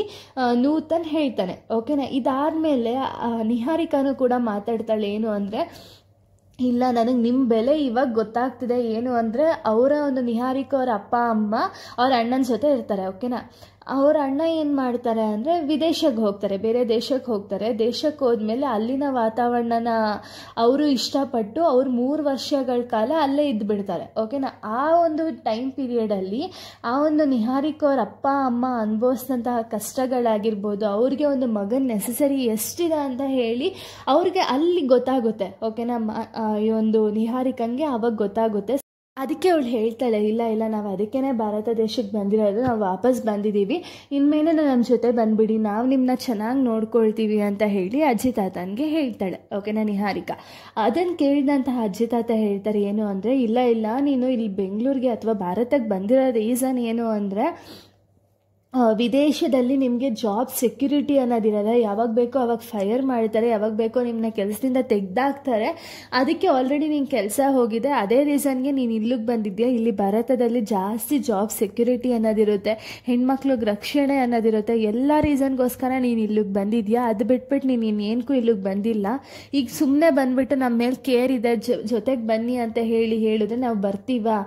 A: ನೂತನ್ ಹೇಳ್ತಾನೆ, ಓಕೆನಾ. ಇದಾದಮೇಲೆ ನಿಹಾರಿಕಾನು ಕೂಡ ಮಾತಾಡ್ತಾಳೆ, ಏನು ಅಂದರೆ ಇಲ್ಲ ನನಗೆ ನಿಮ್ಮ ಬೆಲೆ ಇವಾಗ ಗೊತ್ತಾಗ್ತಿದೆ, ಏನು ಅಂದರೆ ಅವರ ಒಂದು ನಿಹಾರಿಕಾ ಅವರ ಅಪ್ಪ ಅಮ್ಮ ಅವ್ರ ಅಣ್ಣನ ಜೊತೆ ಇರ್ತಾರೆ, ಓಕೆನಾ. ಅವ್ರ ಅಣ್ಣ ಏನು ಮಾಡ್ತಾರೆ ಅಂದರೆ ವಿದೇಶಕ್ಕೆ ಹೋಗ್ತಾರೆ, ಬೇರೆ ದೇಶಕ್ಕೆ ಹೋಗ್ತಾರೆ. ದೇಶಕ್ಕೆ ಹೋದ್ಮೇಲೆ ಅಲ್ಲಿನ ವಾತಾವರಣನ ಅವರು ಇಷ್ಟಪಟ್ಟು ಅವ್ರು 3 ವರ್ಷಗಳ ಕಾಲ ಅಲ್ಲೇ ಇದ್ದುಬಿಡ್ತಾರೆ, ಓಕೆನಾ. ಆ ಒಂದು ಟೈಮ್ ಪೀರಿಯಡಲ್ಲಿ ಆ ಒಂದು ನಿಹಾರಿಕಾ ಅವ್ರ ಅಪ್ಪ ಅಮ್ಮ ಅನುಭವಿಸಿದಂತಹ ಕಷ್ಟಗಳಾಗಿರ್ಬೋದು, ಅವ್ರಿಗೆ ಒಂದು ಮಗನ ನೆಸೆಸರಿ ಎಷ್ಟಿದೆ ಅಂತ ಹೇಳಿ ಅವ್ರಿಗೆ ಅಲ್ಲಿ ಗೊತ್ತಾಗುತ್ತೆ, ಓಕೆನಾ. ಈ ಒಂದು ನಿಹಾರಿಕಂಗೆ ಆವಾಗ ಗೊತ್ತಾಗುತ್ತೆ. ಅದಕ್ಕೆ ಅವಳು ಹೇಳ್ತಾಳೆ, ಇಲ್ಲ ನಾವು ಅದಕ್ಕೇ ಭಾರತ ದೇಶಕ್ಕೆ ಬಂದಿರೋದು, ನಾವು ವಾಪಸ್ ಬಂದಿದ್ದೀವಿ, ಇನ್ಮೇಲೆ ನಮ್ಮ ಜೊತೆ ಬಂದುಬಿಡಿ, ನಾವು ನಿಮ್ಮನ್ನ ಚೆನ್ನಾಗಿ ನೋಡ್ಕೊಳ್ತೀವಿ ಅಂತ ಹೇಳಿ ಅಜ್ಜಿ ತಾತನಿಗೆ ಹೇಳ್ತಾಳೆ, ಓಕೆನಾ ನಿಹಾರಿಕಾ. ಅದನ್ನು ಕೇಳಿದಂತಹ ಅಜ್ಜಿ ತಾತ ಹೇಳ್ತಾರೆ, ಏನು ಅಂದರೆ ಇಲ್ಲ ನೀನು ಇಲ್ಲಿ ಬೆಂಗಳೂರಿಗೆ ಅಥವಾ ಭಾರತಕ್ಕೆ ಬಂದಿರೋ ರೀಸನ್ ಏನು ಅಂದರೆ ವಿದೇಶದಲ್ಲಿ ನಿಮಗೆ ಜಾಬ್ ಸೆಕ್ಯೂರಿಟಿ ಅನ್ನೋದಿರಲ್ಲ. ಯಾವಾಗ ಬೇಕೋ ಅವಾಗ ಫೈರ್ ಮಾಡ್ತಾರೆ, ಯಾವಾಗ ಬೇಕೋ ನಿಮ್ಮನ್ನ ಕೆಲಸದಿಂದ ತೆಗೆದಾಕ್ತಾರೆ. ಅದಕ್ಕೆ ಆಲ್ರೆಡಿ ನಿನ್ನ ಕೆಲಸ ಹೋಗಿದೆ, ಅದೇ ರೀಸನ್ಗೆ ನೀನು ಇಲ್ಲಿಗೆ ಬಂದಿದ್ಯಾ. ಇಲ್ಲಿ ಭಾರತದಲ್ಲಿ ಜಾಸ್ತಿ ಜಾಬ್ ಸೆಕ್ಯೂರಿಟಿ ಅನ್ನೋದಿರುತ್ತೆ, ಹೆಣ್ಮಕ್ಳಿಗೆ ರಕ್ಷಣೆ ಅನ್ನೋದಿರುತ್ತೆ. ಎಲ್ಲ ರೀಸನ್ಗೋಸ್ಕರ ನೀನು ಇಲ್ಲಿಗೆ ಬಂದಿದ್ಯಾ. ಅದು ಬಿಟ್ಬಿಟ್ಟು ನೀನು ಇನ್ನೇನಕ್ಕೂ ಇಲ್ಲಿಗೆ ಬಂದಿಲ್ಲ. ಈಗ ಸುಮ್ಮನೆ ಬಂದುಬಿಟ್ಟು ನಮ್ಮ ಮೇಲೆ ಕೇರ್ ಇದೆ, ಜೊತೆಗೆ ಬನ್ನಿ ಅಂತ ಹೇಳಿದ್ರೆ ನಾವು ಬರ್ತೀವಾ?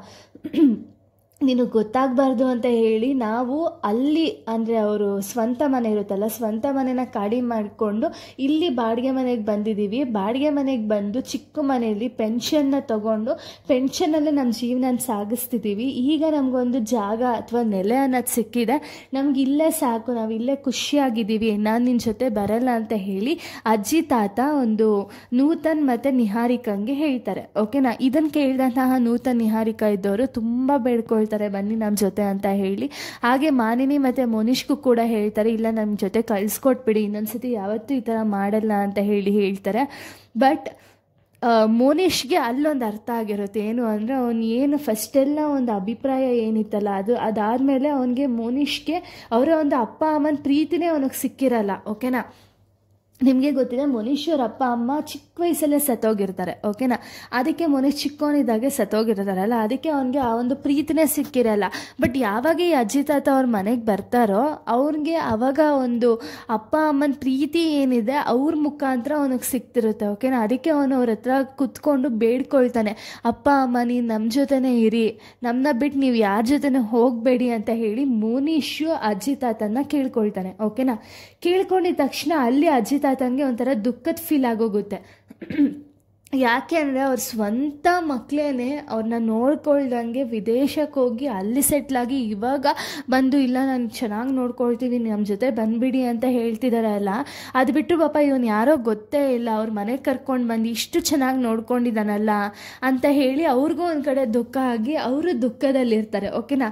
A: ನಿನಗೆ ಗೊತ್ತಾಗಬಾರ್ದು ಅಂತ ಹೇಳಿ ನಾವು ಅಲ್ಲಿ ಅಂದರೆ ಅವರು ಸ್ವಂತ ಮನೆ ಇರುತ್ತಲ್ಲ, ಸ್ವಂತ ಮನೆನ ಖಾಲಿ ಮಾಡಿಕೊಂಡು ಇಲ್ಲಿ ಬಾಡಿಗೆ ಮನೆಗೆ ಬಂದಿದ್ದೀವಿ. ಬಾಡಿಗೆ ಮನೆಗೆ ಬಂದು ಚಿಕ್ಕ ಮನೆಯಲ್ಲಿ ಪೆನ್ಷನ್ನ ತಗೊಂಡು ಪೆನ್ಷನಲ್ಲೇ ನಮ್ಮ ಜೀವನ ಸಾಗಿಸ್ತಿದ್ದೀವಿ. ಈಗ ನಮಗೊಂದು ಜಾಗ ಅಥವಾ ನೆಲೆ ಅನ್ನೋದು ಸಿಕ್ಕಿದೆ, ನಮ್ಗೆ ಇಲ್ಲೇ ಸಾಕು, ನಾವು ಇಲ್ಲೇ ಖುಷಿಯಾಗಿದ್ದೀವಿ, ನಾನು ನಿನ್ನ ಜೊತೆ ಬರಲ್ಲ ಅಂತ ಹೇಳಿ ಅಜ್ಜಿ ತಾತ ಒಂದು ನೂತನ್ ಮತ್ತು ನಿಹಾರಿಕಂಗೆ ಹೇಳ್ತಾರೆ. ಓಕೆನಾ? ಇದನ್ನು ಕೇಳಿದಂತಹ ನೂತನ್ ನಿಹಾರಿಕಾ ಇದ್ದವರು ತುಂಬ ಬೇಡ್ಕೊಳ್ತಾರೆ, ಬನ್ನಿ ನಮ್ಮ ಜೊತೆ ಅಂತ ಹೇಳಿ. ಹಾಗೆ ಮಾನಿನಿ ಮತ್ತು ಮೋನಿಷ್ಗೂ ಕೂಡ ಹೇಳ್ತಾರೆ, ಇಲ್ಲ ನಮ್ಮ ಜೊತೆ ಕಳಿಸ್ಕೊಟ್ಬಿಡಿ, ಇನ್ನೊಂದ್ಸತಿ ಯಾವತ್ತೂ ಈ ಥರ ಮಾಡಲ್ಲ ಅಂತ ಹೇಳ್ತಾರೆ. ಬಟ್ ಮೋನಿಷ್ಗೆ ಅಲ್ಲೊಂದು ಅರ್ಥ ಆಗಿರುತ್ತೆ, ಏನು ಅಂದರೆ ಅವನು ಏನು ಫಸ್ಟೆಲ್ಲ ಒಂದು ಅಭಿಪ್ರಾಯ ಏನಿತ್ತಲ್ಲ ಅದಾದಮೇಲೆ ಅವನಿಗೆ ಮೋನಿಷ್ಗೆ ಅವರ ಒಂದು ಅಪ್ಪ ಅಮ್ಮನ ಪ್ರೀತಿನೇ ಅವನಿಗೆ ಸಿಕ್ಕಿರಲ್ಲ. ಓಕೆನಾ? ನಿಮಗೆ ಗೊತ್ತಿದೆ, ಮೋನಿಶ್ವರ ಅಪ್ಪ ಅಮ್ಮ ಚಿಕ್ಕ ವಯಸ್ಸಲ್ಲೇ ಸತ್ತೋಗಿರ್ತಾರೆ. ಓಕೆನಾ? ಅದಕ್ಕೆ ಮೋನಿಶ್ ಚಿಕ್ಕವನಿದ್ದಾಗೆ ಸತ್ತೋಗಿರ್ತಾರಲ್ಲ, ಅದಕ್ಕೆ ಅವನಿಗೆ ಆ ಒಂದು ಪ್ರೀತಿನೇ ಸಿಕ್ಕಿರಲ್ಲ. ಬಟ್ ಯಾವಾಗ ಈ ಅಜ್ಜಿ ತಾತ ಅವ್ರ ಮನೆಗೆ ಬರ್ತಾರೋ ಅವ್ರಿಗೆ ಆವಾಗ ಒಂದು ಅಪ್ಪ ಅಮ್ಮನ ಪ್ರೀತಿ ಏನಿದೆ ಅವ್ರ ಮುಖಾಂತರ ಅವನಿಗೆ ಸಿಕ್ತಿರುತ್ತೆ. ಓಕೆನಾ? ಅದಕ್ಕೆ ಅವನು ಅವ್ರ ಹತ್ರ ಕುತ್ಕೊಂಡು ಬೇಡ್ಕೊಳ್ತಾನೆ, ಅಪ್ಪ ಅಮ್ಮ ನೀನು ನಮ್ಮ ಜೊತೆನೇ ಇರಿ, ನಮ್ಮನ್ನ ಬಿಟ್ಟು ನೀವು ಯಾರ ಜೊತೆನೂ ಹೋಗಬೇಡಿ ಅಂತ ಹೇಳಿ ಮೋನಿಶು ಅಜ್ಜಿ ತಾತನ ಕೇಳ್ಕೊಳ್ತಾನೆ. ಓಕೆನಾ? ಕೇಳ್ಕೊಂಡಿದ ತಕ್ಷಣ ಅಲ್ಲಿ ಅಜ್ಜಿ ತಾತಂಗೆ ಒಂಥರ ದುಃಖದ ಫೀಲ್ ಆಗೋಗುತ್ತೆ. ಯಾಕೆ ಅಂದರೆ ಅವ್ರ ಸ್ವಂತ ಮಕ್ಕಳೇನೆ ಅವ್ರನ್ನ ನೋಡ್ಕೊಳ್ದಂಗೆ ವಿದೇಶಕ್ಕೆ ಹೋಗಿ ಅಲ್ಲಿ ಸೆಟ್ಲಾಗಿ ಇವಾಗ ಬಂದು ಇಲ್ಲ ನಾನು ಚೆನ್ನಾಗಿ ನೋಡ್ಕೊಳ್ತೀವಿ ನಮ್ಮ ಜೊತೆ ಬಂದುಬಿಡಿ ಅಂತ ಹೇಳ್ತಿದ್ದಾರಲ್ಲ, ಅದು ಬಿಟ್ಟು ಪಾಪ ಇವನು ಯಾರೋ ಗೊತ್ತೇ ಇಲ್ಲ ಅವ್ರ ಮನೆಗೆ ಕರ್ಕೊಂಡು ಬಂದು ಇಷ್ಟು ಚೆನ್ನಾಗಿ ನೋಡ್ಕೊಂಡಿದ್ದಾನಲ್ಲ ಅಂತ ಹೇಳಿ ಅವ್ರಿಗೂ ಒಂದು ಕಡೆ ದುಃಖ ಆಗಿ ಅವರು ದುಃಖದಲ್ಲಿರ್ತಾರೆ. ಓಕೆನಾ?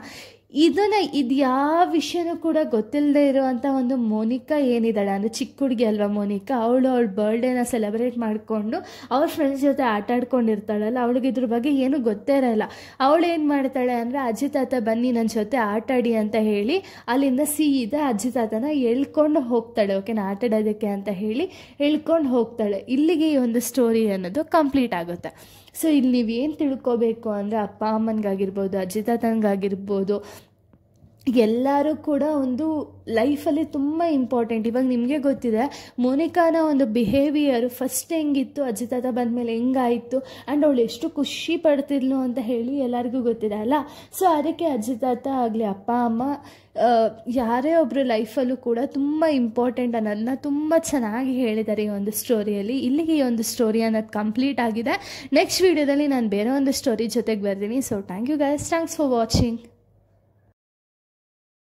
A: ಇದು ಯಾವ ವಿಷಯನೂ ಕೂಡ ಗೊತ್ತಿಲ್ಲದೆ ಇರುವಂಥ ಒಂದು ಮೋನಿಕಾ ಏನಿದ್ದಾಳೆ ಅಂದರೆ ಚಿಕ್ಕ ಹುಡುಗಿ ಅಲ್ವಾ ಮೋನಿಕಾ, ಅವಳ ಬರ್ಡೇನ ಸೆಲೆಬ್ರೇಟ್ ಮಾಡಿಕೊಂಡು ಅವ್ರ ಫ್ರೆಂಡ್ಸ್ ಜೊತೆ ಆಟ ಆಡ್ಕೊಂಡಿರ್ತಾಳಲ್ಲ, ಅವಳಿಗೆ ಇದ್ರ ಬಗ್ಗೆ ಏನೂ ಗೊತ್ತೇ ಇರೋಲ್ಲ. ಅವಳು ಏನು ಮಾಡ್ತಾಳೆ ಅಂದರೆ ಅಜ್ಜಿ ತಾತ ಬನ್ನಿ ನನ್ನ ಜೊತೆ ಆಟಾಡಿ ಅಂತ ಹೇಳಿ ಅಲ್ಲಿಂದ ಸೀದಾ ಅಜ್ಜಿ ತಾತನ ಎಳ್ಕೊಂಡು ಹೋಗ್ತಾಳೆ. ಓಕೆನಾ? ಆಟಾಡೋದಕ್ಕೆ ಅಂತ ಹೇಳಿ ಎಳ್ಕೊಂಡು ಹೋಗ್ತಾಳೆ. ಇಲ್ಲಿಗೆ ಈ ಒಂದು ಸ್ಟೋರಿ ಅನ್ನೋದು ಕಂಪ್ಲೀಟ್ ಆಗುತ್ತೆ. ಸೊ ಇಲ್ಲಿ ನೀವೇನು ತಿಳ್ಕೊಬೇಕು ಅಂದರೆ ಅಪ್ಪ ಅಮ್ಮನಿಗಾಗಿರ್ಬೋದು, ಅಜ್ಜಿ ತಾತನಿಗಾಗಿರ್ಬೋದು, ಎಲ್ಲರೂ ಕೂಡ ಒಂದು ಲೈಫಲ್ಲಿ ತುಂಬ ಇಂಪಾರ್ಟೆಂಟ್. ಇವಾಗ ನಿಮಗೆ ಗೊತ್ತಿದೆ ಮೋನಿಕಾನ ಒಂದು ಬಿಹೇವಿಯರು ಫಸ್ಟ್ ಹೆಂಗಿತ್ತು, ಅಜ್ಜಿ ತಾತ ಬಂದಮೇಲೆ ಹೆಂಗಾಯಿತು, ಆ್ಯಂಡ್ ಅವಳು ಎಷ್ಟು ಖುಷಿ ಪಡ್ತಿದ್ಲು ಅಂತ ಹೇಳಿ ಎಲ್ಲರಿಗೂ ಗೊತ್ತಿದೆ ಅಲ್ಲ. ಸೊ ಅದಕ್ಕೆ ಅಜ್ಜಿ ತಾತ ಆಗಲಿ ಅಪ್ಪ ಅಮ್ಮ ಯಾರೇ ಒಬ್ಬರು ಲೈಫಲ್ಲೂ ಕೂಡ ತುಂಬ ಇಂಪಾರ್ಟೆಂಟ್ ಅನ್ನೋದನ್ನ ತುಂಬ ಚೆನ್ನಾಗಿ ಹೇಳಿದ್ದಾರೆ ಈ ಒಂದು ಸ್ಟೋರಿಯಲ್ಲಿ. ಇಲ್ಲಿಗೆ ಈ ಒಂದು ಸ್ಟೋರಿ ಅನ್ನೋದು ಕಂಪ್ಲೀಟ್ ಆಗಿದೆ. ನೆಕ್ಸ್ಟ್ ವೀಡಿಯೋದಲ್ಲಿ ನಾನು ಬೇರೆ ಒಂದು ಸ್ಟೋರಿ ಜೊತೆಗೆ ಬರ್ತೀನಿ. So thank you guys, thanks for watching.